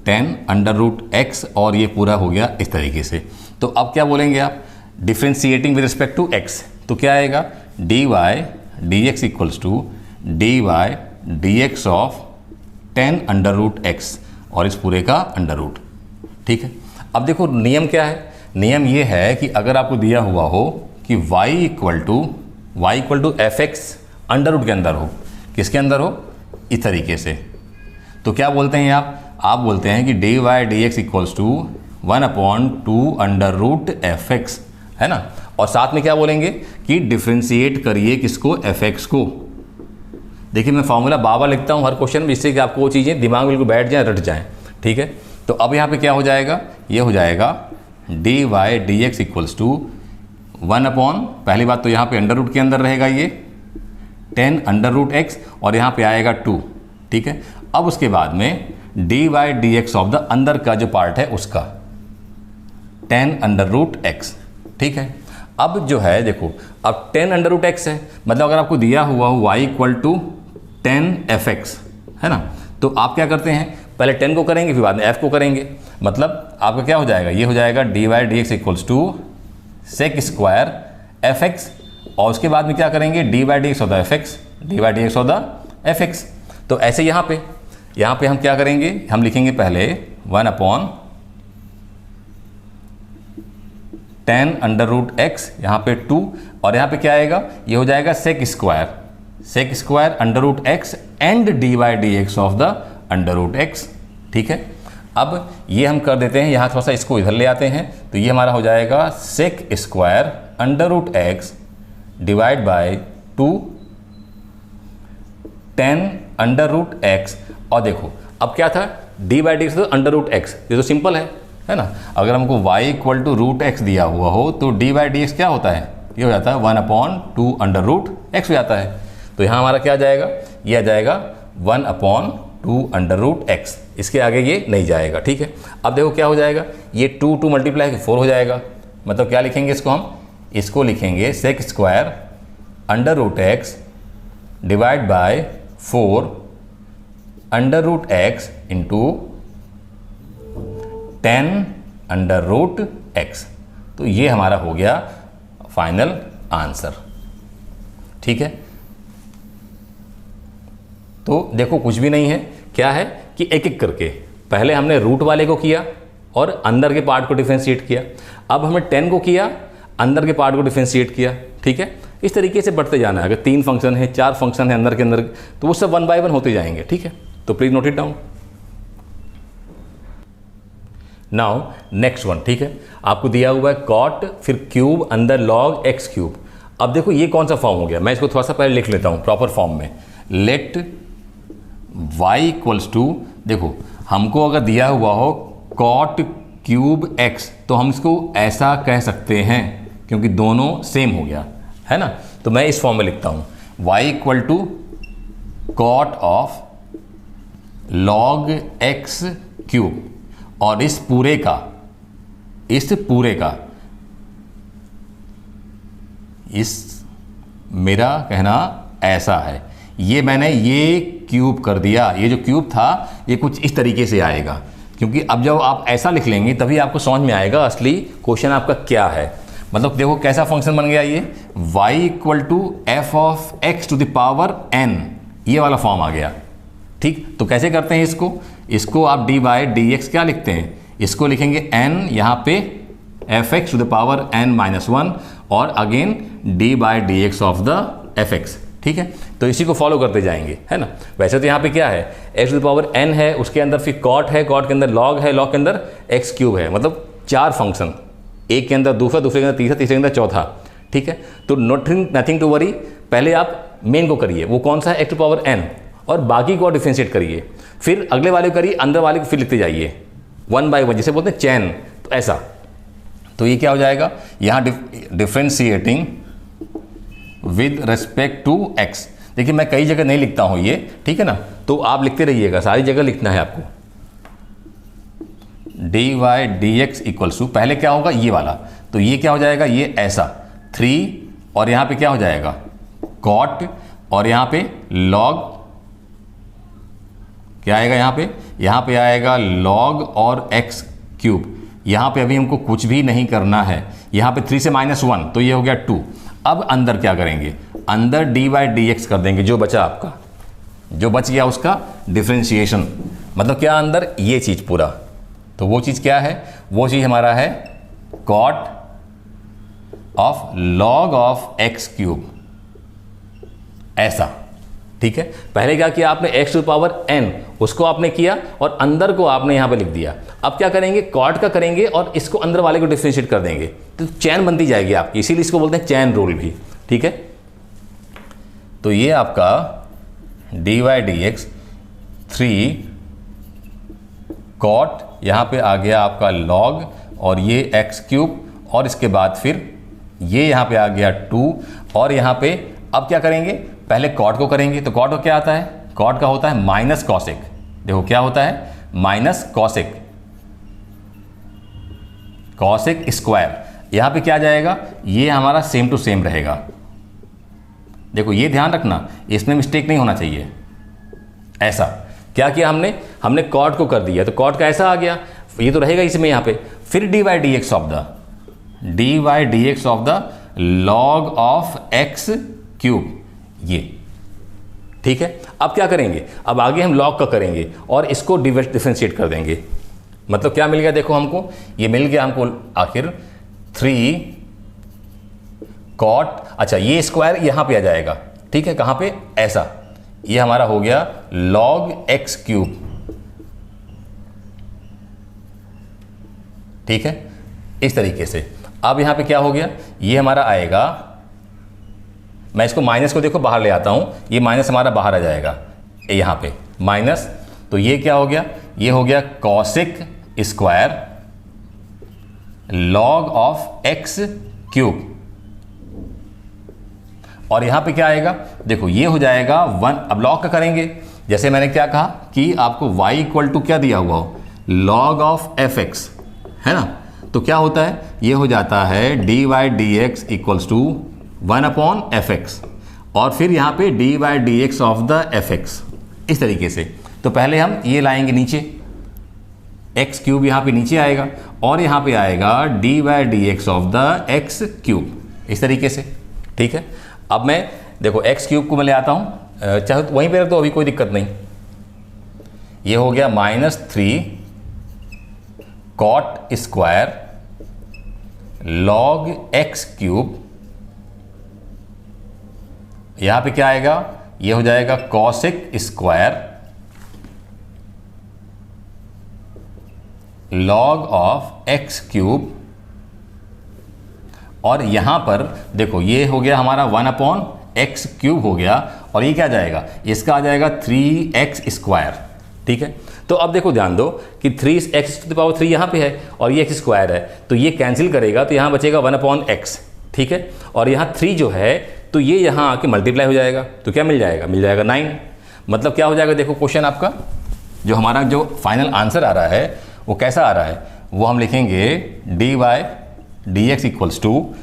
10√x और ये पूरा हो गया इस तरीके से। तो अब क्या बोलेंगे आप, differentiating with respect to x, तो क्या आएगा dy dx equals to dy dx of 10√x और इस पूरे का अंडर रूट। ठीक है, अब देखो नियम क्या है, नियम ये है कि अगर आपको दिया हुआ हो कि y equal to fx under root के अंदर हो, किसके अंदर हो, इस तरीके से, तो क्या बोलते हैं आप बोलते हैं कि dy dx इक्वल्स टू 1/2 है ना। और साथ में क्या बोलेंगे कि डिफ्रेंशिएट करिए किसको, fx को। देखिए मैं फॉर्मूला बाबा लिखता हूँ हर क्वेश्चन में, जिससे कि आपको वो चीज़ें दिमाग में बिल्कुल बैठ जाए, रट जाएँ। ठीक है, तो अब यहाँ पे क्या हो जाएगा, ये हो जाएगा dy dx equals to 1 upon, पहली बात तो यहाँ पे अंडर रूट के अंदर रहेगा ये 10√x और यहाँ पे आएगा 2। ठीक है, अब उसके बाद में dy dx ऑफ द अंदर का जो पार्ट है उसका 10√x। ठीक है, अब जो है देखो, अब 10√x है, मतलब अगर आपको दिया हुआ हो y इक्वल टू 10fx है ना, तो आप क्या करते हैं, पहले 10 को करेंगे फिर बाद में f को करेंगे। मतलब आपका क्या हो जाएगा, ये हो जाएगा dy dx equals to sec square fx और उसके बाद में क्या करेंगे dy dx of the fx। तो ऐसे यहाँ पे हम क्या करेंगे, हम लिखेंगे पहले 1/10√x, यहाँ पे 2 और यहाँ पे क्या आएगा, ये हो जाएगा sec square √x and dy dx of the √x। ठीक है, अब ये हम कर देते हैं, यहाँ थोड़ा सा इसको इधर ले आते हैं, तो ये हमारा हो जाएगा sec square √x divide by 2 10√x। और देखो अब क्या था, dy dx तो √x, ये तो सिंपल है ना। अगर हमको y इक्वल टू √x दिया हुआ हो तो dy dx क्या होता है, ये हो जाता है 1/2 √x हो जाता है। तो यहाँ हमारा क्या आ जाएगा, ये आ जाएगा 1/2 √x, इसके आगे ये नहीं जाएगा। ठीक है, अब देखो क्या हो जाएगा, ये 2 मल्टीप्लाई 4 हो जाएगा, मतलब क्या लिखेंगे इसको, हम इसको लिखेंगे sec square √x divide by 4 √x into 10√x। तो ये हमारा हो गया फाइनल आंसर। ठीक है, तो देखो कुछ भी नहीं है, क्या है कि एक एक करके पहले हमने रूट वाले को किया और अंदर के पार्ट को डिफरेंशिएट किया, अब हमने 10 को किया, अंदर के पार्ट को डिफरेंशिएट किया। ठीक है, इस तरीके से बढ़ते जाना है। अगर 3 फंक्शन है, 4 फंक्शन है अंदर के अंदर, तो वो सब 1 बाय 1 होते जाएंगे। ठीक है, तो please note it down. Now next one. ठीक है, आपको दिया हुआ है कॉट फिर क्यूब अंदर लॉग x क्यूब। अब देखो ये कौन सा फॉर्म हो गया, मैं इसको थोड़ा सा पहले लिख लेता हूँ प्रॉपर फॉर्म में। लेट y इक्वल्स टू, देखो हमको अगर दिया हुआ हो कॉट क्यूब x, तो हम इसको ऐसा कह सकते हैं क्योंकि दोनों सेम हो गया है ना। तो मैं इस फॉर्म में लिखता हूँ y equal to cot of log x cube और इस पूरे का मेरा कहना ऐसा है, ये मैंने ये क्यूब कर दिया, ये जो क्यूब था ये कुछ इस तरीके से आएगा, क्योंकि अब जब आप ऐसा लिख लेंगे तभी आपको समझ में आएगा असली क्वेश्चन आपका क्या है। मतलब देखो कैसा फंक्शन बन गया ये, y equal to F of X to the power n, ये वाला फॉर्म आ गया। ठीक, तो कैसे करते हैं इसको आप dy dx क्या लिखते हैं, इसको लिखेंगे n यहाँ पे F X to the power n-1 और again dy dx of the fx। ठीक है, तो इसी को फॉलो करते जाएंगे है ना। वैसे तो यहाँ पे क्या है, x to the power n है, उसके अंदर फिर कॉट है, कॉट के अंदर लॉग है, लॉग के अंदर x क्यूब है, मतलब 4 फंक्शन, एक के अंदर दूसरा, दूसरे के अंदर तीसरा, तीसरे के अंदर चौथा। ठीक है, तो नथिंग टू वरी, पहले आप मेन को करिए, वो कौन सा है x टू पावर n, और बाकी को डिफरेंशिएट करिए, फिर अगले वाले को करिए, अंदर वाले को फिर लिखते जाइए 1 बाय 1, जिसे बोलते हैं चैन। तो ऐसा, तो ये क्या हो जाएगा, यहाँ differentiating with respect to x। देखिए मैं कई जगह नहीं लिखता हूँ ये, ठीक है ना, तो आप लिखते रहिएगा, सारी जगह लिखना है आपको। dy dx इक्वल्स टू, पहले क्या होगा ये वाला, तो ये क्या हो जाएगा, ये ऐसा 3 और यहाँ पे क्या हो जाएगा कॉट और यहाँ पे लॉग, क्या आएगा यहाँ पे यहाँ पे आएगा log और x क्यूब। यहाँ पे अभी हमको कुछ भी नहीं करना है, यहाँ पे 3 से -1 तो ये हो गया 2। अब अंदर क्या करेंगे, अंदर dy/dx कर देंगे, जो बचा आपका, जो बच गया उसका डिफ्रेंशिएशन, मतलब क्या अंदर ये चीज़ पूरा। तो वो चीज़ क्या है, वो चीज़ हमारा है cot of log of x cube, ऐसा। ठीक है, पहले क्या किया आपने, x⁴n उसको आपने किया और अंदर को आपने यहाँ पे लिख दिया। अब क्या करेंगे, कॉट का करेंगे और इसको अंदर वाले को डिफरेंशिएट कर देंगे, तो चैन बनती जाएगी आपकी, इसीलिए इसको बोलते हैं चैन रूल भी। ठीक है, तो ये आपका dy/dx 3 कॉट, यहाँ पे आ गया आपका log और ये x क्यूब, और इसके बाद फिर ये यहाँ पे आ गया 2, और यहाँ पे अब क्या करेंगे, पहले कॉट को करेंगे। तो कॉट को क्या आता है, कॉट का होता है माइनस कॉसेक। देखो क्या होता है, माइनस कॉसेक, कॉसेक स्क्वायर। यहाँ पे क्या जाएगा, ये हमारा सेम टू सेम रहेगा। देखो ये ध्यान रखना, इसमें मिस्टेक नहीं होना चाहिए। ऐसा क्या किया हमने कॉट को कर दिया, तो कॉट का ऐसा आ गया, ये तो रहेगा इसमें यहाँ पे। फिर dy/dx of the log of x cube, ये। ठीक है, अब क्या करेंगे, अब आगे हम log का करेंगे और इसको डिफरेंशिएट कर देंगे। मतलब क्या मिल गया, देखो हमको ये मिल गया हमको आखिर 3 कॉट, अच्छा ये स्क्वायर यहाँ पे आ जाएगा। ठीक है, कहाँ पे, ऐसा, ये हमारा हो गया log x क्यूब। ठीक है, इस तरीके से। अब यहाँ पे क्या हो गया, ये हमारा आएगा, मैं इसको माइनस को देखो बाहर ले आता हूँ, ये माइनस हमारा बाहर आ जाएगा यहाँ पे माइनस, तो ये क्या हो गया, ये हो गया cosec square log of x cube. और यहाँ पे क्या आएगा, देखो ये हो जाएगा 1। अब log का करेंगे, जैसे मैंने क्या कहा कि आपको y इक्वल टू क्या दिया हुआ हो, log ऑफ fx, है ना। तो क्या होता है, ये हो जाता है dy/dx इक्वल्स टू 1/fx, और फिर यहाँ पे dy/dx ऑफ द fx, इस तरीके से। तो पहले हम ये लाएंगे नीचे, x क्यूब यहाँ पे नीचे आएगा, और यहाँ पे आएगा dy/dx of the x cube, इस तरीके से। ठीक है, अब मैं देखो x क्यूब को मैं ले आता हूँ, चाहे तो वहीं पे रख दो, अभी कोई दिक्कत नहीं। ये हो गया -3 cot square log x cube, यहां पे क्या आएगा, ये हो जाएगा cosec square log of x cube, और यहां पर देखो ये हो गया हमारा 1/x क्यूब हो गया, और ये क्या जाएगा, इसका आ जाएगा 3x स्क्वायर। ठीक है, तो अब देखो ध्यान दो कि 3x⁴ यहाँ पे है और ये x स्क्वायर है, तो ये कैंसिल करेगा, तो यहाँ बचेगा 1/x। ठीक है, और यहाँ 3 जो है तो ये यहाँ आके मल्टीप्लाई हो जाएगा, तो क्या मिल जाएगा, मिल जाएगा 9। मतलब क्या हो जाएगा, देखो क्वेश्चन आपका जो हमारा जो फाइनल आंसर आ रहा है वो कैसा आ रहा है, वो हम लिखेंगे dy/dx इक्वल्स टू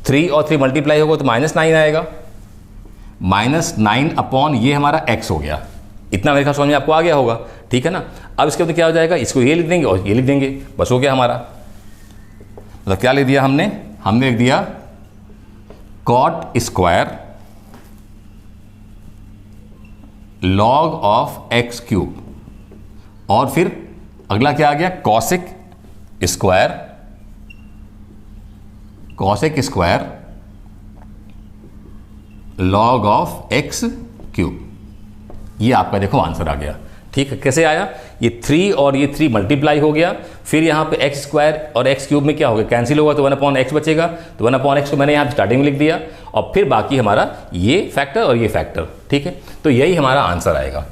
3 और 3 मल्टीप्लाई होगा तो -9 आएगा, -9 ये हमारा x हो गया। इतना मेरे ख्याल समझ में आपको आ गया होगा। ठीक है ना, अब इसके बाद क्या हो जाएगा, इसको ये लिख देंगे और ये लिख देंगे, बस हो गया हमारा। मतलब क्या लिख दिया हमने लिख दिया cot square log of x cube, और फिर अगला क्या आ गया, cosec square log of x cube. ये आपका देखो आंसर आ गया। ठीक है, कैसे आया, ये 3 और ये 3 मल्टीप्लाई हो गया, फिर यहाँ पे x स्क्वायर और x क्यूब में क्या होगा, कैंसिल होगा, तो 1/x बचेगा, तो 1/x को मैंने यहाँ स्टार्टिंग में लिख दिया, और फिर बाकी हमारा ये फैक्टर और ये फैक्टर। ठीक है, तो यही हमारा आंसर आएगा।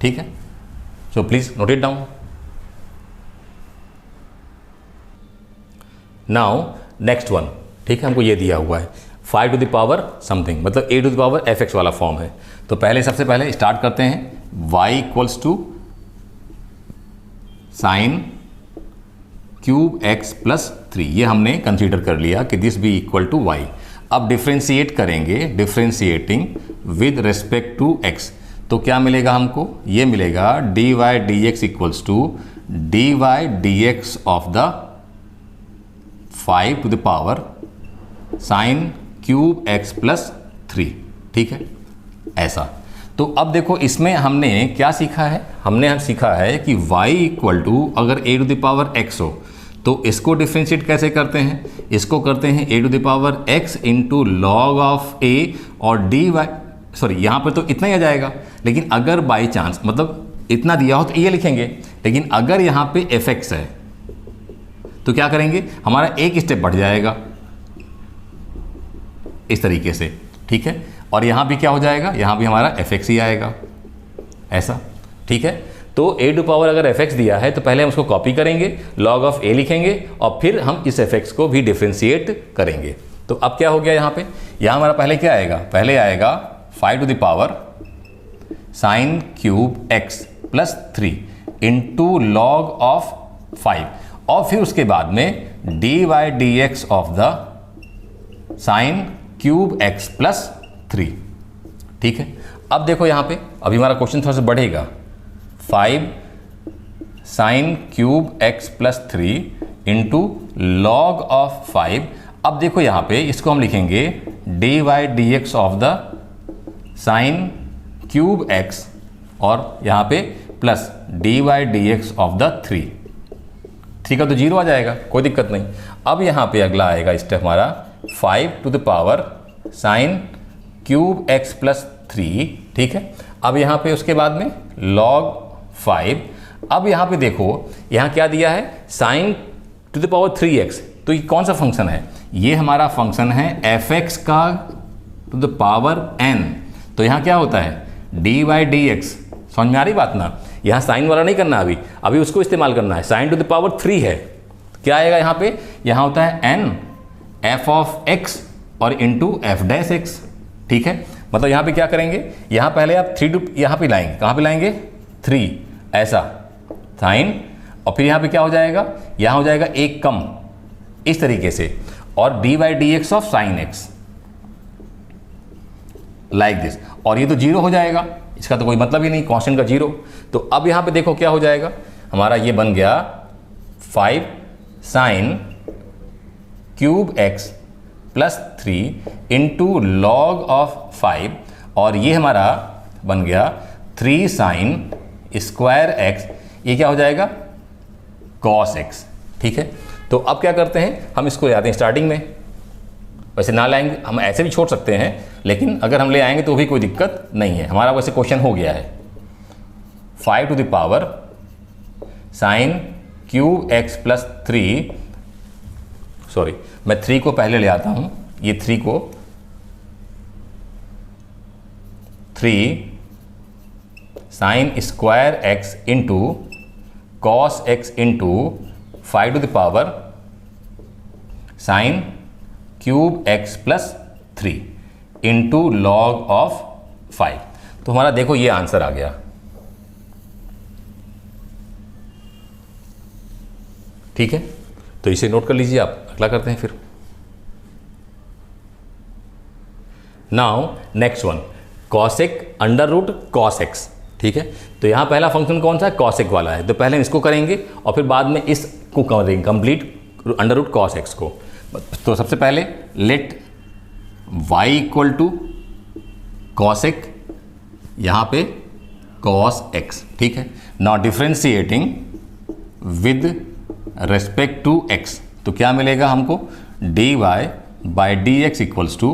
ठीक है, so please note it down. Now next one. ठीक है, हमको ये दिया हुआ है 5 टू द पावर समथिंग, मतलब a to the power fx वाला फॉर्म है। तो सबसे पहले स्टार्ट करते हैं, y equals to sine cube x plus 3, ये हमने कंसीडर कर लिया कि this be equal to y। अब डिफ्रेंशिएट करेंगे, differentiating with respect to x, तो क्या मिलेगा हमको, ये मिलेगा dy dx equals to dy dx of the 5 to the power sine cube x plus 3, ठीक है ऐसा। तो अब देखो इसमें हमने क्या सीखा है, हमने सीखा है कि y इक्वल टू अगर a to the power x हो तो इसको डिफ्रेंशिएट कैसे करते हैं, इसको करते हैं a to the power x into log of a और dy, सॉरी यहाँ पर तो इतना ही आ जाएगा, लेकिन अगर बाई चांस मतलब इतना दिया हो तो ये लिखेंगे, लेकिन अगर यहाँ पे fx है तो क्या करेंगे, हमारा एक स्टेप बढ़ जाएगा इस तरीके से, ठीक है। और यहाँ भी क्या हो जाएगा, यहाँ भी हमारा fx ही आएगा ऐसा, ठीक है। तो a टू पावर अगर fx दिया है तो पहले हम उसको कॉपी करेंगे, log ऑफ a लिखेंगे और फिर हम इस fx को भी डिफ्रेंशिएट करेंगे। तो अब क्या हो गया यहाँ पे, यहाँ हमारा पहले क्या आएगा, पहले आएगा 5 to the power sine cube x plus 3 into log of 5 और फिर उसके बाद में dy dx of the sine cube x plus 3, ठीक है। अब देखो यहाँ पे अभी हमारा क्वेश्चन थोड़ा सा बढ़ेगा, 5 sign cube x plus 3 into log of 5। अब देखो यहाँ पे इसको हम लिखेंगे dy dx of the sine cube x और यहाँ पे plus dy dx of the 3, ठीक है। तो 0 आ जाएगा, कोई दिक्कत नहीं। अब यहाँ पे अगला आएगा स्टेप हमारा 5 to the power sine cube x plus 3, ठीक है। अब यहाँ पे उसके बाद में log 5। अब यहाँ पे देखो यहाँ क्या दिया है, sign to the power 3x, तो ये कौन सा फंक्शन है, ये हमारा फंक्शन है fx का टू द पावर n। तो यहाँ क्या होता है dy dx, समझ में आ रही बात ना, यहाँ साइन वाला नहीं करना, अभी उसको इस्तेमाल करना है। साइन टू द पावर 3 है, क्या आएगा यहाँ पे, यहाँ होता है n f ऑफ x और इंटू f डैश x, ठीक है। मतलब यहाँ पे क्या करेंगे, यहाँ पहले आप 3 टू यहाँ पे लाएंगे, कहाँ पे लाएंगे 3 ऐसा साइन, और फिर यहाँ पे क्या हो जाएगा, यहाँ हो जाएगा एक कम इस तरीके से, और dy dx of sine x like this, और ये तो 0 हो जाएगा, इसका तो कोई मतलब ही नहीं, कांस्टेंट का 0। तो अब यहाँ पे देखो क्या हो जाएगा, हमारा ये बन गया 5 sign cube x plus 3 into log of 5 और ये हमारा बन गया 3 साइन स्क्वायर x, ये क्या हो जाएगा कॉस x, ठीक है। तो अब क्या करते हैं, हम इसको ले आते हैं स्टार्टिंग में, वैसे ना लाएंगे हम ऐसे भी छोड़ सकते हैं, लेकिन अगर हम ले आएंगे तो भी कोई दिक्कत नहीं है, हमारा वैसे क्वेश्चन हो गया है 5 to the power sine cube x plus 3, sorry मैं 3 को पहले ले आता हूँ, ये 3 को 3 sine square x into cos x into 5 to the power sine cube x plus 3 into log of 5। तो हमारा देखो ये आंसर आ गया, ठीक है। तो इसे नोट कर लीजिए आप, अगला करते हैं फिर। Now next one, cosec under root cos X, ठीक है। तो यहाँ पहला फंक्शन कौन सा है, कॉसेक वाला है, तो पहले हम इसको करेंगे और फिर बाद में इसको करेंगे complete under root cos X को। तो सबसे पहले let y equal to cosec, यहाँ पे कॉस x, ठीक है। Now differentiating with respect to x, तो क्या मिलेगा हमको, dy by D x equals to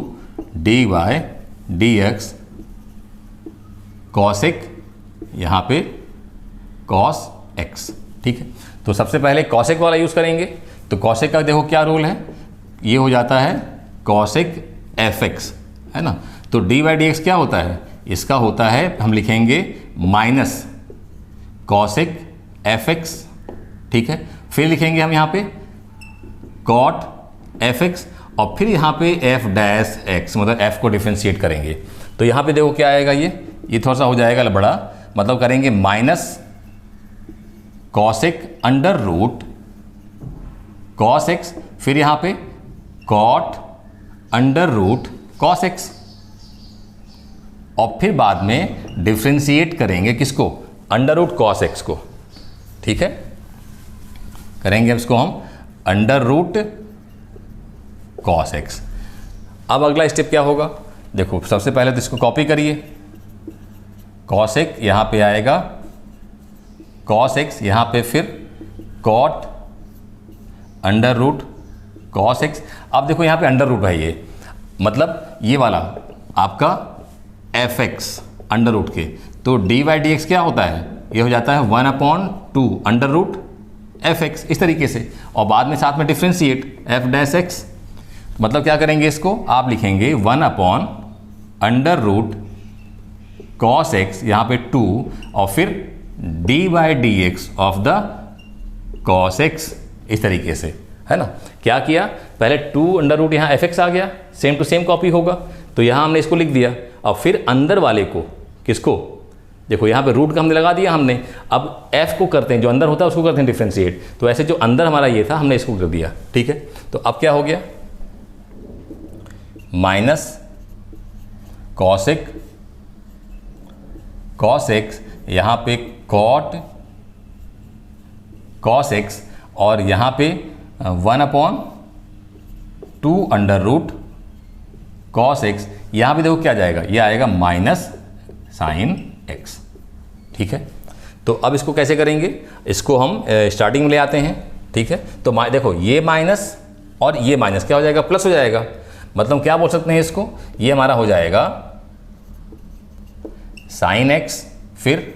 D Y D X cosec, यहाँ पे कॉस x, ठीक है। तो सबसे पहले कॉसेक वाला यूज़ करेंगे, तो कॉसेक का देखो क्या रूल है, ये हो जाता है कॉसेक fx, है ना। तो डी वाई डी एक्स क्या होता है, इसका होता है, हम लिखेंगे माइनस कॉसेक fx, ठीक है। फिर लिखेंगे हम यहाँ पे कॉट fx और फिर यहाँ पे f डैश x, मतलब f को डिफ्रेंशिएट करेंगे। तो यहाँ पे देखो क्या आएगा, ये थोड़ा सा हो जाएगा बड़ा, मतलब करेंगे minus cosec under root cos x, फिर यहाँ पे cot under root cos x, और फिर बाद में डिफ्रेंशिएट करेंगे किसको, अंडर रूट कॉस एक्स को, ठीक है, करेंगे इसको हम अंडर रूट कॉस एक्स। अब अगला स्टेप क्या होगा, देखो सबसे पहले तो इसको कॉपी करिए, कॉस एक्स यहाँ पे आएगा, कॉस एक्स यहाँ पे फिर cot under root cos X. अब देखो यहाँ पे अंडर रूट है, ये मतलब ये वाला आपका एफ एक्स अंडर रूट के, तो डी बाई डी एक्स क्या होता है, ये हो जाता है 1/2 अंडर रूट एफ एक्स, इस तरीके से, और बाद में साथ में डिफ्रेंशिएट एफ डैश एक्स, मतलब क्या करेंगे इसको आप लिखेंगे 1/अंडर रूट कॉस एक्स यहाँ पे 2 और फिर D by D x of the cos x, इस तरीके से, है ना। क्या किया, पहले 2 अंडर रूट यहाँ एफ एक्स आ गया, सेम टू सेम कॉपी होगा, तो यहाँ हमने इसको लिख दिया, और फिर अंदर वाले को किसको, देखो यहाँ पे रूट का हमने लगा दिया हमने, अब f को करते हैं, जो अंदर होता है उसको करते हैं डिफ्रेंशिएट, तो ऐसे जो अंदर हमारा ये था हमने इसको कर दिया, ठीक है। तो अब क्या हो गया, माइनस कॉस एक्स यहाँ पे कॉट कॉस एक्स, और यहाँ पे 1/2 अंडर रूट कॉस एक्स, यहाँ पे देखो क्या जाएगा, ये आएगा माइनस साइन एक्स, ठीक है। तो अब इसको कैसे करेंगे, इसको हम स्टार्टिंग में ले आते हैं, ठीक है। तो देखो ये माइनस और ये माइनस क्या हो जाएगा, प्लस हो जाएगा, मतलब क्या बोल सकते हैं इसको, ये हमारा हो जाएगा साइन एक्स फिर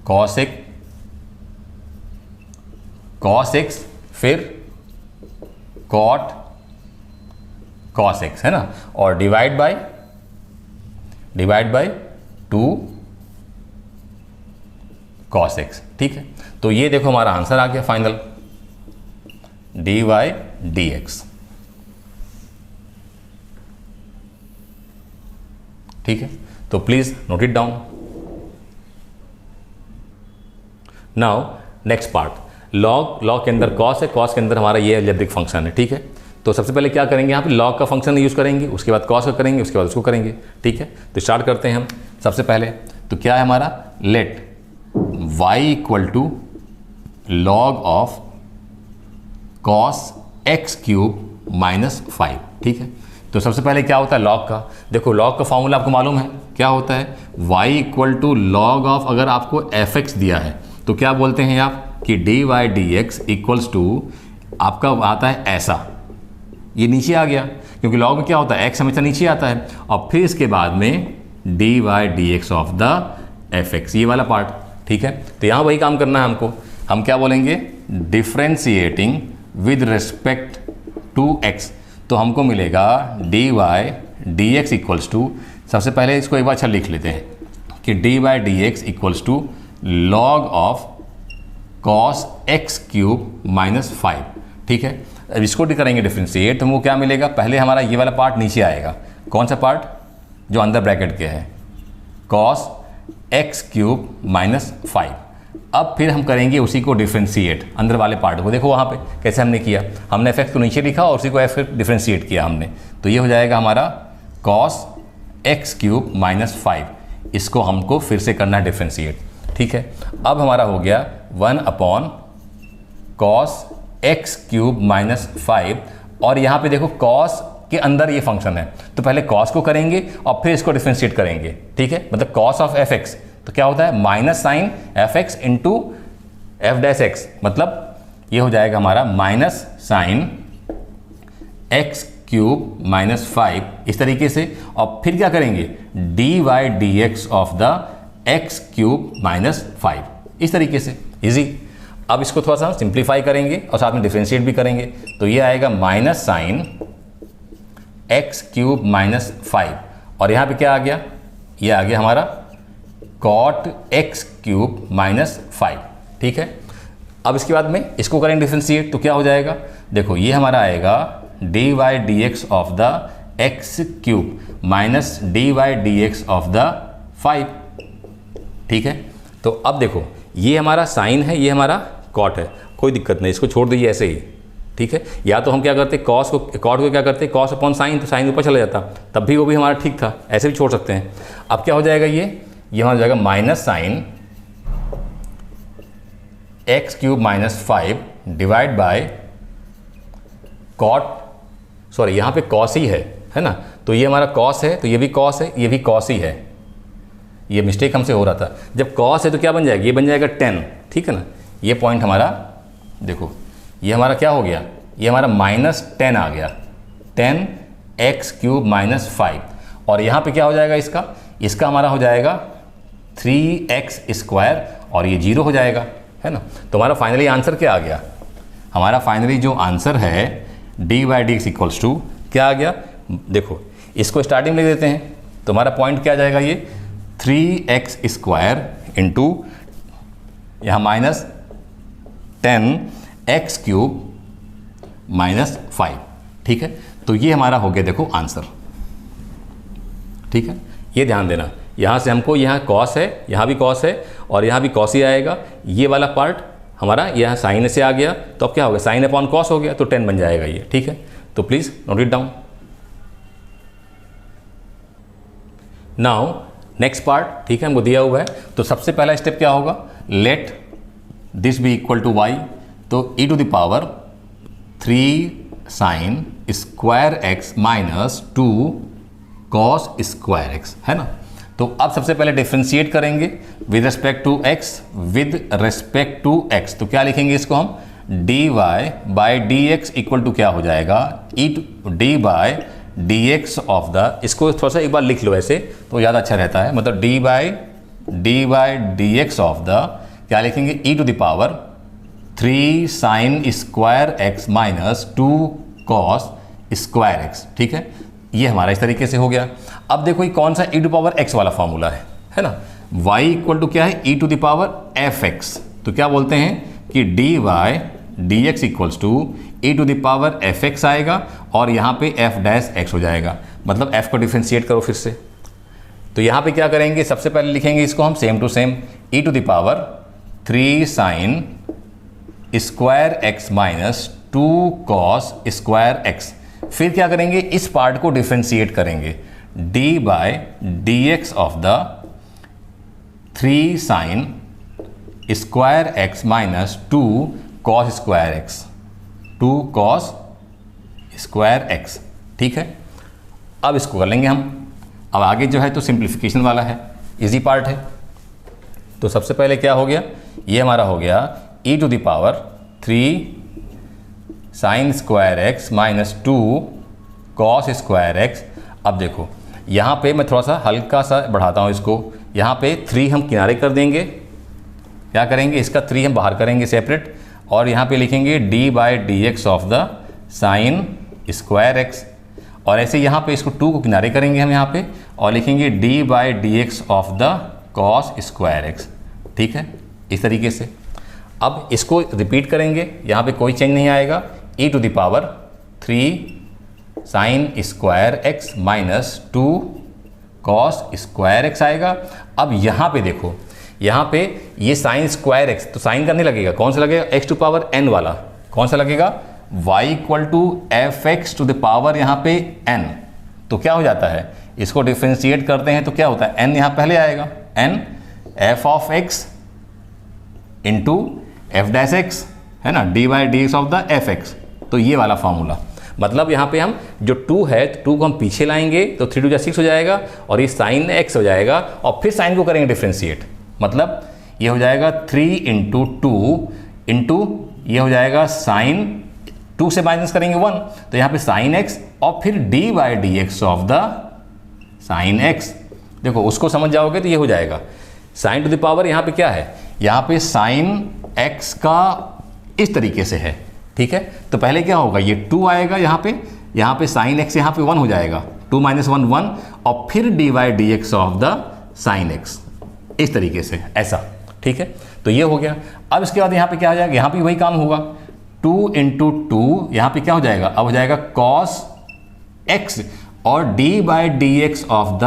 कॉस एक्स फिर कॉट कॉस एक्स, है ना, और डिवाइड बाय 2 कॉस एक्स, ठीक है। तो ये देखो हमारा आंसर आ गया final, D Y D X, ठीक है। तो please note it down. Now next part, log के अंदर कॉस है, कॉस के अंदर हमारा ये अलजेब्रिक फंक्शन है, ठीक है। तो सबसे पहले क्या करेंगे, यहाँ पे लॉग का फंक्शन यूज़ करेंगे, उसके बाद कॉस का करेंगे, उसके बाद उसको करेंगे, ठीक है। तो स्टार्ट करते हैं हम सबसे पहले, तो क्या है हमारा, let y equal to log of cos X cube minus 5, ठीक है। तो सबसे पहले क्या होता है लॉग का, देखो लॉग का फॉर्मूला आपको मालूम है क्या होता है, y equal to log of, अगर आपको एफ एक्स दिया है तो क्या बोलते हैं आप कि D Y D x equals to आपका आता है ऐसा, ये नीचे आ गया क्योंकि लॉग में क्या होता है एक्स हमेशा नीचे आता है, और फिर इसके बाद में D Y D x of the F X, ये वाला पार्ट, ठीक है। तो यहाँ वही काम करना है हमको, हम क्या बोलेंगे, differentiating with respect to X, तो हमको मिलेगा D Y D x equals to, सबसे पहले इसको एक बार अच्छा लिख लेते हैं कि D Y D x equals to log of cos X cube minus 5, ठीक है। अब इसको भी करेंगे डिफ्रेंशिएट, तो हमको क्या मिलेगा, पहले हमारा ये वाला पार्ट नीचे आएगा, कौन सा पार्ट, जो अंदर ब्रैकेट के है, कॉस एक्स क्यूब माइनस 5। अब फिर हम करेंगे उसी को डिफ्रेंशिएट, अंदर वाले पार्ट को, देखो वहाँ पे कैसे हमने किया, हमने एफ एक्स को नीचे लिखा और उसी को एफ डिफ्रेंशिएट किया हमने, तो ये हो जाएगा हमारा कॉस एक्स क्यूब माइनस 5, इसको हमको फिर से करना है डिफ्रेंशिएट, ठीक है। अब हमारा हो गया 1 कॉस एक्स क्यूब माइनस 5, और यहाँ पे देखो कॉस के अंदर ये फंक्शन है, तो पहले कॉस को करेंगे और फिर इसको डिफ्रेंशिएट करेंगे, ठीक है। मतलब कॉस ऑफ एफ एक्स तो क्या होता है, minus sine F X into F dash X, मतलब ये हो जाएगा हमारा minus sine X cube minus 5, इस तरीके से, और फिर क्या करेंगे, D Y D x of the X cube minus 5, इस तरीके से, इजी। अब इसको थोड़ा सा सिंप्लीफाई करेंगे और साथ में डिफ्रेंशिएट भी करेंगे, तो ये आएगा minus sine X cube minus 5, और यहाँ पे क्या आ गया, ये आ गया हमारा कॉट एक्स क्यूब माइनस 5, ठीक है। अब इसके बाद में इसको करेंगे डिफ्रेंशिएट, तो क्या हो जाएगा, देखो ये हमारा आएगा D Y D x of the X cube minus D Y D x of the 5, ठीक है। तो अब देखो ये हमारा साइन है, ये हमारा कॉट है, कोई दिक्कत नहीं, इसको छोड़ दीजिए ऐसे ही, ठीक है। या तो हम क्या करते, कॉस को कॉट को क्या करते, कॉस अपॉन साइन, तो साइन ऊपर चला जाता, तब भी वो भी हमारा ठीक था, ऐसे भी छोड़ सकते हैं। अब क्या हो जाएगा, ये हमारा हो जाएगा minus sine X cube minus 5 divide by cot, sorry यहाँ पे कॉस ही है ना, तो ये हमारा कॉस है, तो ये भी कॉस है, ये भी कॉस ही है, ये मिस्टेक हमसे हो रहा था। जब कॉस है तो क्या बन जाएगा, ये बन जाएगा 10, ठीक है ना। ये पॉइंट हमारा देखो, ये हमारा क्या हो गया, ये हमारा -10 आ गया, 10 एक्स क्यूब माइनस 5, और यहाँ पे क्या हो जाएगा इसका हमारा हो जाएगा 3x स्क्वायर, और ये 0 हो जाएगा, है ना। तो हमारा फाइनली आंसर क्या आ गया, हमारा फाइनली जो आंसर है dy/dx इक्वल्स टू क्या आ गया, देखो इसको स्टार्टिंग में लिख देते हैं, तो हमारा पॉइंट क्या आ जाएगा, ये 3x स्क्वायर इंटू यहाँ -10x क्यूब माइनस 5, ठीक है। तो ये हमारा हो गया देखो आंसर, ठीक है। ये ध्यान देना, यहाँ से हमको यहाँ कॉस है, यहाँ भी कॉस है, और यहाँ भी कॉस ही आएगा। ये वाला पार्ट हमारा यहाँ साइन से आ गया, तो अब क्या हो गया, साइन अपॉन कॉस हो गया, तो 10 बन जाएगा ये, ठीक है। तो please note it down. Now next part, ठीक है, हमको दिया हुआ है, तो सबसे पहला स्टेप क्या होगा, let this be equal to y, तो e to the power 3 sine square X minus 2 cos square X, है ना। तो अब सबसे पहले डिफ्रेंशिएट करेंगे with respect to x, with respect to x, तो क्या लिखेंगे इसको हम, dy/dx इक्वल टू क्या हो जाएगा, dy/dx ऑफ द, इसको थोड़ा सा एक बार लिख लो ऐसे तो ज़्यादा अच्छा रहता है, मतलब dy/dx ऑफ द क्या लिखेंगे, e to the power 3 sine square X minus 2 cos square X, ठीक है। ये हमारा इस तरीके से हो गया। अब देखो ये कौन सा e टू पावर x वाला फॉर्मूला है ना, y इक्वल टू क्या है, e to the power fx, तो क्या बोलते हैं कि dy/dx equals to e to the power fx आएगा, और यहाँ पे f' हो जाएगा, मतलब f को डिफ्रेंशिएट करो फिर से। तो यहाँ पे क्या करेंगे, सबसे पहले लिखेंगे इसको हम same to same, e to the power 3 sine square X minus 2 cos square X, फिर क्या करेंगे, इस पार्ट को डिफ्रेंशिएट करेंगे, dy/dx of the 3 sine square X minus 2 cos square X, 2 cos square X, ठीक है। अब इसको कर लेंगे हम, अब आगे जो है तो सिंप्लीफिकेशन वाला है, इजी पार्ट है। तो सबसे पहले क्या हो गया, ये हमारा हो गया e to the power 3 sine square X minus 2 cos square X. अब देखो यहाँ पे मैं थोड़ा सा हल्का सा बढ़ाता हूँ इसको, यहाँ पे 3 हम किनारे कर देंगे, क्या करेंगे, इसका 3 हम बाहर करेंगे सेपरेट, और यहाँ पे लिखेंगे dy/dx of the sign square x, और ऐसे यहाँ पे इसको 2 को किनारे करेंगे हम यहाँ पे, और लिखेंगे dy/dx of the cos square X, ठीक है, इस तरीके से। अब इसको रिपीट करेंगे, यहाँ पे कोई चेंज नहीं आएगा, e to the power 3 sine square X minus 2 cos square X आएगा। अब यहाँ पे देखो, यहाँ पे ये साइन स्क्वायर एक्स, तो साइन का नहीं लगेगा, कौन सा लगेगा, x टू पावर n वाला, कौन सा लगेगा, y equal to fx to the power यहाँ पे n। तो क्या हो जाता है, इसको डिफ्रेंशिएट करते हैं तो क्या होता है, n यहाँ पहले आएगा, n f of x into f'(x) है ना, dy/dx ऑफ द fx, तो ये वाला फॉर्मूला, मतलब यहाँ पे हम जो 2 है, तो 2 को हम पीछे लाएंगे, तो 3 2 6 हो जाएगा, और ये साइन x हो जाएगा, और फिर साइन को करेंगे डिफ्रेंशिएट, मतलब ये हो जाएगा 3 इंटू 2 इंटू ये हो जाएगा साइन, 2 से माइनस करेंगे 1, तो यहाँ पे साइन x, और फिर dy/dx of the sign x। देखो उसको समझ जाओगे तो ये हो जाएगा साइन टू द पावर, यहाँ पे क्या है, यहाँ पे साइन x का इस तरीके से है, ठीक है। तो पहले क्या होगा, ये 2 आएगा यहाँ पे साइन x यहाँ पे 1 हो जाएगा, 2 - 1 1, और फिर dy/dx of the sign x, इस तरीके से ऐसा, ठीक है। तो ये हो गया। अब इसके बाद यहाँ पे क्या हो जाएगा, यहाँ पे वही काम होगा, 2 इंटू 2 यहाँ पे क्या हो जाएगा, अब हो जाएगा कॉस x, और dy/dx of the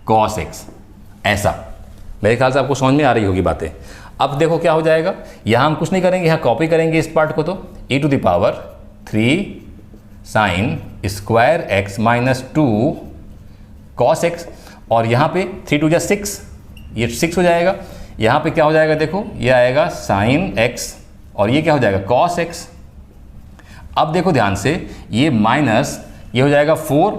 cos x, ऐसा। मेरे ख्याल से आपको समझ में आ रही होगी बातें। अब देखो क्या हो जाएगा, यहाँ हम कुछ नहीं करेंगे, यहाँ कॉपी करेंगे इस पार्ट को, तो e to the power 3 sine square X minus 2 cos X, और यहाँ पे 3 2 6, ये 6 हो जाएगा। यहाँ पे क्या हो जाएगा, देखो ये आएगा साइन एक्स और ये क्या हो जाएगा कॉस एक्स। अब देखो ध्यान से, ये माइनस ये हो जाएगा 4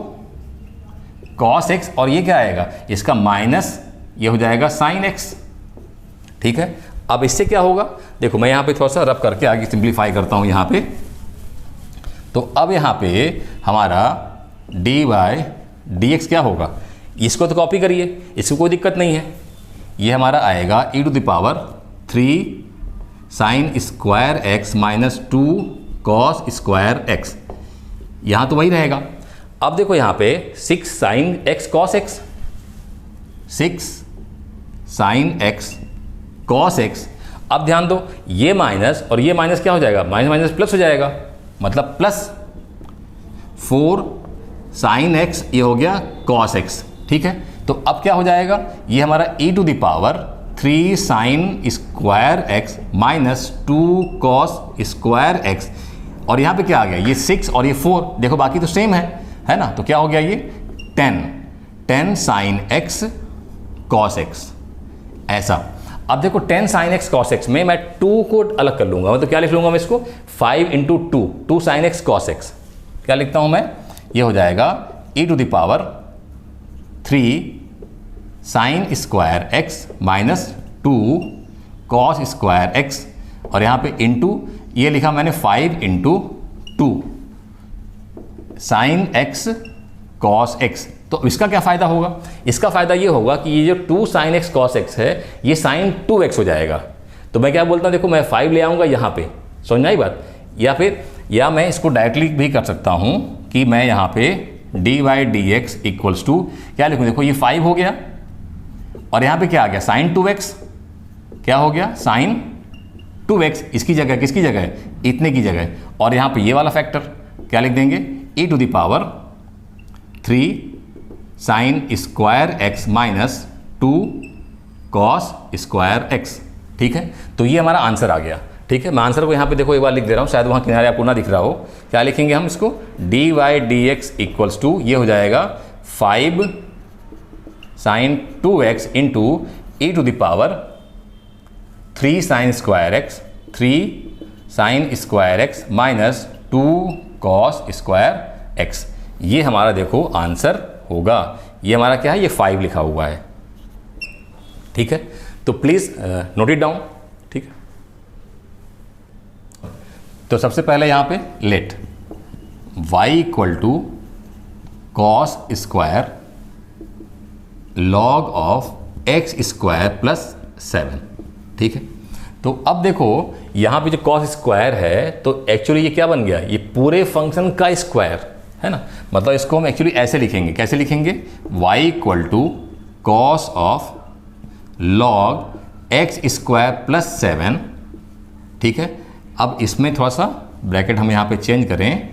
कॉस एक्स, और ये क्या आएगा इसका माइनस ये हो जाएगा साइन एक्स। ठीक है, अब इससे क्या होगा, देखो मैं यहाँ पे थोड़ा सा रब करके आगे सिंप्लीफाई करता हूँ यहाँ पे। तो अब यहाँ पे हमारा डी वाई डी एक्स क्या होगा, इसको तो कॉपी करिए, इसको कोई दिक्कत नहीं है। ये हमारा आएगा e⁻³ sine square X minus 2 cos square x, यहाँ तो वही रहेगा। अब देखो यहाँ पे 6 sine x cos x, 6 sine x cos X. अब ध्यान दो, ये माइनस और ये माइनस क्या हो जाएगा, माइनस माइनस प्लस हो जाएगा, मतलब प्लस 4 साइन एक्स ये हो गया कॉस एक्स। ठीक है, तो अब क्या हो जाएगा, ये हमारा e⁻³ sine square X minus 2 cos square x, और यहाँ पे क्या आ गया, ये 6 और ये 4, देखो बाकी तो सेम है ना। तो क्या हो गया, ये 10 साइन एक्स कॉस एक्स, ऐसा। अब देखो 10 साइन एक्स कॉस एक्स में मैं 2 को अलग कर लूंगा, मतलब क्या लिख लूंगा मैं इसको, 5 × 2 साइन एक्स कॉस एक्स। क्या लिखता हूं मैं, ये हो जाएगा e⁻³ sine square X minus 2 cos square x, और यहाँ पे इंटू ये लिखा मैंने 5 × 2 साइन एक्स कॉस एक्स। तो इसका क्या फ़ायदा होगा, इसका फ़ायदा ये होगा कि ये जो 2 साइन एक्स कॉस एक्स है ये साइन 2x हो जाएगा। तो मैं क्या बोलता हूँ, देखो मैं 5 ले आऊँगा यहाँ पे, समझ आई बात। या मैं इसको डायरेक्टली भी कर सकता हूँ कि मैं यहाँ पे dy/dx इक्वल्स टू क्या लिखूँ, देखो ये 5 हो गया और यहाँ पे क्या आ गया साइन 2x, क्या हो गया साइन 2x, इसकी जगह किसकी जगह, इतने की जगह, और यहाँ पे ये वाला फैक्टर क्या लिख देंगे e⁻³ sine square X minus 2 cos square X. ठीक है, तो ये हमारा आंसर आ गया। ठीक है, मैं आंसर को यहाँ पे देखो एक बार लिख दे रहा हूँ, शायद वहाँ किनारे आपको ना दिख रहा हो। क्या लिखेंगे हम इसको, dy/dx इक्वल्स टू ये हो जाएगा 5 sine 2x into e⁻³ sine square X 3 sine square X minus 2 cos square X. ये हमारा देखो आंसर होगा। ये हमारा क्या है, ये 5 लिखा हुआ है। ठीक है, तो प्लीज़ नोट इट डाउन। ठीक है, तो सबसे पहले यहाँ पे let y equal to cos square log of X square plus 7। ठीक है, तो अब देखो यहाँ पे जो कॉस स्क्वायर है तो एक्चुअली ये क्या बन गया, ये पूरे फंक्शन का स्क्वायर है ना। मतलब इसको हम एक्चुअली ऐसे लिखेंगे, कैसे लिखेंगे, y equal to cos of log X square plus 7। ठीक है, अब इसमें थोड़ा सा ब्रैकेट हम यहाँ पे चेंज करें,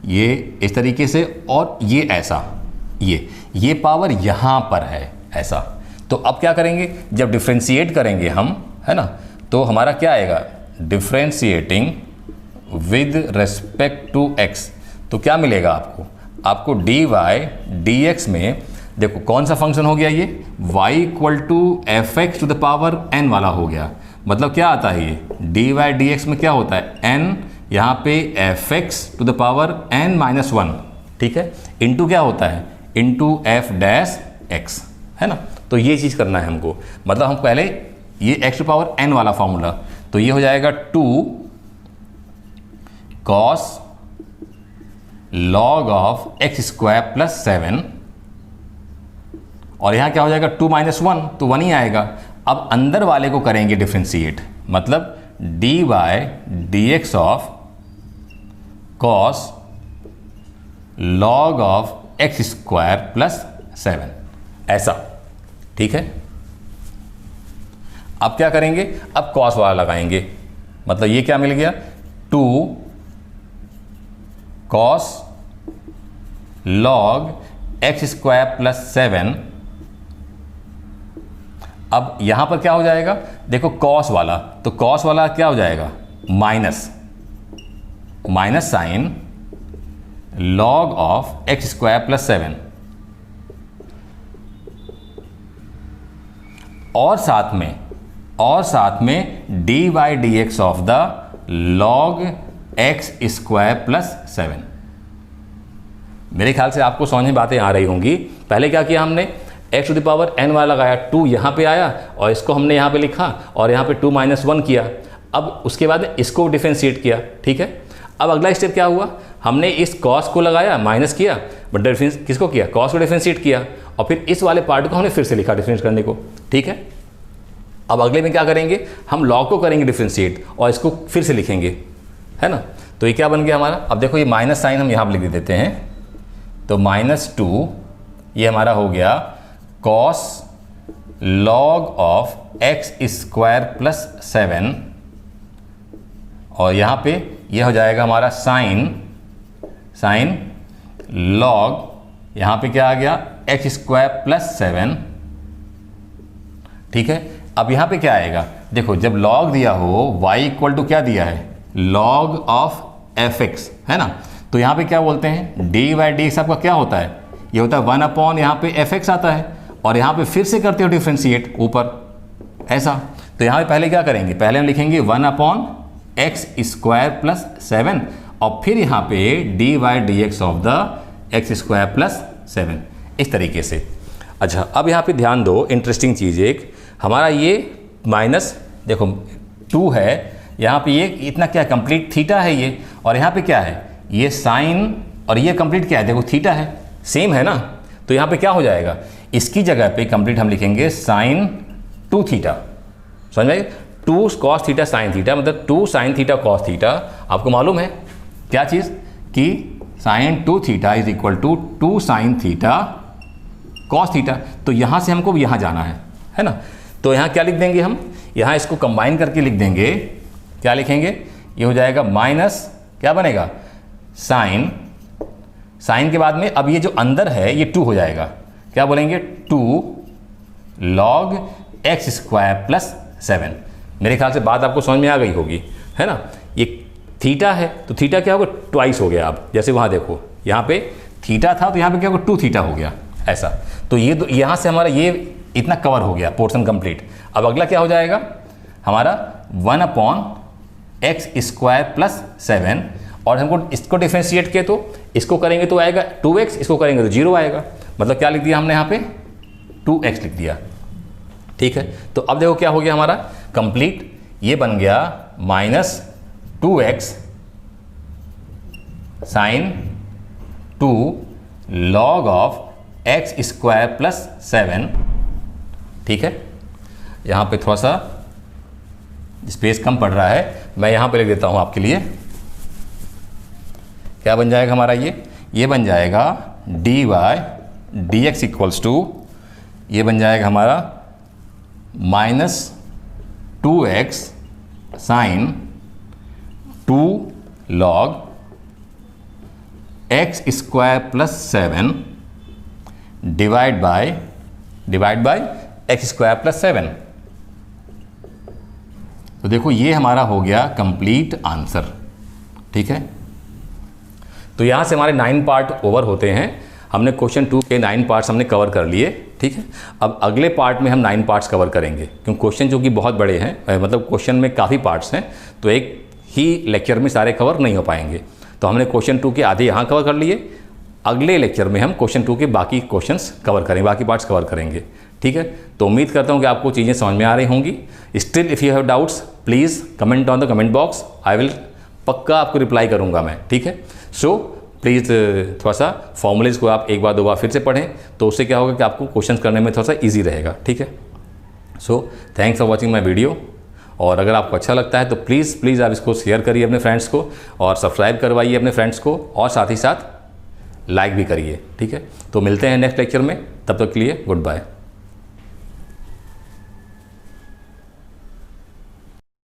ये इस तरीके से और ये ऐसा, ये पावर यहाँ पर है ऐसा। तो अब क्या करेंगे, जब डिफ्रेंशिएट करेंगे हम, है ना, तो हमारा क्या आएगा, differentiating with respect to X. तो क्या मिलेगा आपको dy/dx में देखो कौन सा फंक्शन हो गया, ये y equal to fx to the power n वाला हो गया। मतलब क्या आता है, ये dy/dx में क्या होता है, n यहाँ पे fx to the power n minus 1। ठीक है, इंटू क्या होता है, इंटू f'(x) है ना। तो ये चीज़ करना है हमको, मतलब हम पहले ये x टू पावर n वाला फॉर्मूला, तो ये हो जाएगा 2 cos log of X square plus 7, और यहाँ क्या हो जाएगा 2 माइनस 1, तो 1 ही आएगा। अब अंदर वाले को करेंगे डिफ्रेंशिएट, मतलब dy/dx of cos log of X square plus 7 ऐसा। ठीक है, अब क्या करेंगे, अब कॉस वाला लगाएंगे, मतलब ये क्या मिल गया, 2 cos log X square plus 7। अब यहां पर क्या हो जाएगा, देखो कॉस वाला, तो कॉस वाला क्या हो जाएगा minus, minus sign log of X square plus 7 और साथ में d by D x of the log X square plus 7। मेरे ख्याल से आपको समझ में बातें आ रही होंगी। पहले क्या किया हमने, X to the power n वाला लगाया, 2 यहाँ पे आया और इसको हमने यहाँ पे लिखा और यहाँ पे 2 - 1 किया। अब उसके बाद इसको डिफरेंशिएट किया, ठीक है। अब अगला स्टेप क्या हुआ, हमने इस कॉस को लगाया, माइनस किया, बट डिफरेंस किसको किया, कॉस को डिफरेंशिएट किया और फिर इस वाले पार्ट को हमने फिर से लिखा डिफरेंस करने को, ठीक है। अब अगले में क्या करेंगे, हम लॉग को करेंगे डिफरेंशिएट और इसको फिर से लिखेंगे, है ना। तो ये क्या बन गया हमारा, अब देखो ये माइनस साइन हम यहाँ पर लिख देते हैं, तो -2 ये हमारा हो गया cos log of X square plus 7 और यहाँ पे ये हो जाएगा हमारा साइन लॉग, यहाँ पे क्या आ गया एक्स स्क्वायर प्लस 7, ठीक है। अब यहाँ पे क्या आएगा, देखो जब लॉग दिया हो y इक्वल टू क्या दिया है, लॉग ऑफ एफ एक्स, है ना। तो यहाँ पे क्या बोलते हैं, डी बाई डी एक्स आपका क्या होता है, ये होता है 1 यहाँ पे एफ एक्स आता है और यहाँ पे फिर से करते हो डिफ्रेंशिएट ऊपर ऐसा। तो यहाँ पे पहले क्या करेंगे, पहले हम लिखेंगे 1 एक्स स्क्वायर प्लस 7 और फिर यहाँ पे D by D x of the x square plus 7, इस तरीके से। अच्छा अब यहाँ पे ध्यान दो, इंटरेस्टिंग चीज़ एक, हमारा ये माइनस देखो 2 है, यहाँ पे ये इतना क्या कंप्लीट थीटा है ये, और यहाँ पे क्या है ये साइन और ये कंप्लीट क्या है, देखो थीटा है, सेम है ना। तो यहाँ पे क्या हो जाएगा, इसकी जगह पे कंप्लीट हम लिखेंगे साइन 2 थीटा, समझ में, 2 कॉस थीटा साइन थीटा, मतलब 2 साइन थीटा कॉस थीटा। आपको मालूम है क्या चीज़ कि sine 2 theta is equal to 2 sine theta cos theta. तो यहाँ से हमको यहाँ जाना है ना। तो यहाँ क्या लिख देंगे हम, यहाँ इसको कंबाइन करके लिख देंगे, क्या लिखेंगे, ये हो जाएगा माइनस क्या बनेगा साइन के बाद में अब ये जो अंदर है ये 2 हो जाएगा, क्या बोलेंगे 2 लॉग एक्स स्क्वायर प्लस 7। मेरे ख्याल से बात आपको समझ में आ गई होगी, है ना। ये थीटा है तो थीटा क्या होगा, ट्वाइस हो गया। आप जैसे वहाँ देखो यहाँ पे थीटा था तो यहाँ पे क्या होगा 2 थीटा हो गया ऐसा। तो ये यहाँ से हमारा ये इतना कवर हो गया, पोर्शन कंप्लीट। अब अगला क्या हो जाएगा हमारा 1 एक्स स्क्वायर प्लस 7 और हमको इसको डिफरेंशिएट किया तो इसको करेंगे तो आएगा 2x, इसको करेंगे तो 0 आएगा। मतलब क्या लिख दिया हमने यहाँ पे 2x लिख दिया, ठीक है। तो अब देखो क्या हो गया हमारा कंप्लीट, ये बन गया -2x sine 2 log of X square plus 7, ठीक है। यहाँ पे थोड़ा सा स्पेस कम पड़ रहा है, मैं यहाँ पे लिख देता हूँ आपके लिए। क्या बन जाएगा हमारा ये बन जाएगा D by D x equals to, ये बन जाएगा हमारा -2x sine 2 log X square plus 7 divide by X square plus 7। तो देखो ये हमारा हो गया कंप्लीट आंसर, ठीक है। तो यहाँ से हमारे 9 पार्ट ओवर होते हैं। हमने क्वेश्चन 2 के 9 पार्ट्स हमने कवर कर लिए, ठीक है। अब अगले पार्ट में हम 9 पार्ट्स कवर करेंगे, क्योंकि क्वेश्चन जो कि बहुत बड़े हैं, मतलब क्वेश्चन में काफ़ी पार्ट्स हैं, तो एक ही लेक्चर में सारे कवर नहीं हो पाएंगे। तो हमने क्वेश्चन 2 के आधे यहाँ कवर कर लिए, अगले लेक्चर में हम क्वेश्चन 2 के बाकी क्वेश्चंस कवर करेंगे, बाकी पार्ट्स कवर करेंगे, ठीक है। तो उम्मीद करता हूँ कि आपको चीज़ें समझ में आ रही होंगी। Still if you have doubts please comment on the comment box, I will पक्का आपको रिप्लाई करूँगा मैं, ठीक है। सो प्लीज़ थोड़ा सा फॉर्मूलेज को आप एक बार 2 बार फिर से पढ़ें, तो उससे क्या होगा कि आपको क्वेश्चन करने में थोड़ा सा ईजी रहेगा, ठीक है। So thanks for watching my video. और अगर आपको अच्छा लगता है तो प्लीज़ आप इसको शेयर करिए अपने फ्रेंड्स को और सब्सक्राइब करवाइए अपने फ्रेंड्स को, और साथ ही साथ लाइक भी करिए, ठीक है। तो मिलते हैं नेक्स्ट लेक्चर में, तब तक के लिए गुड बाय।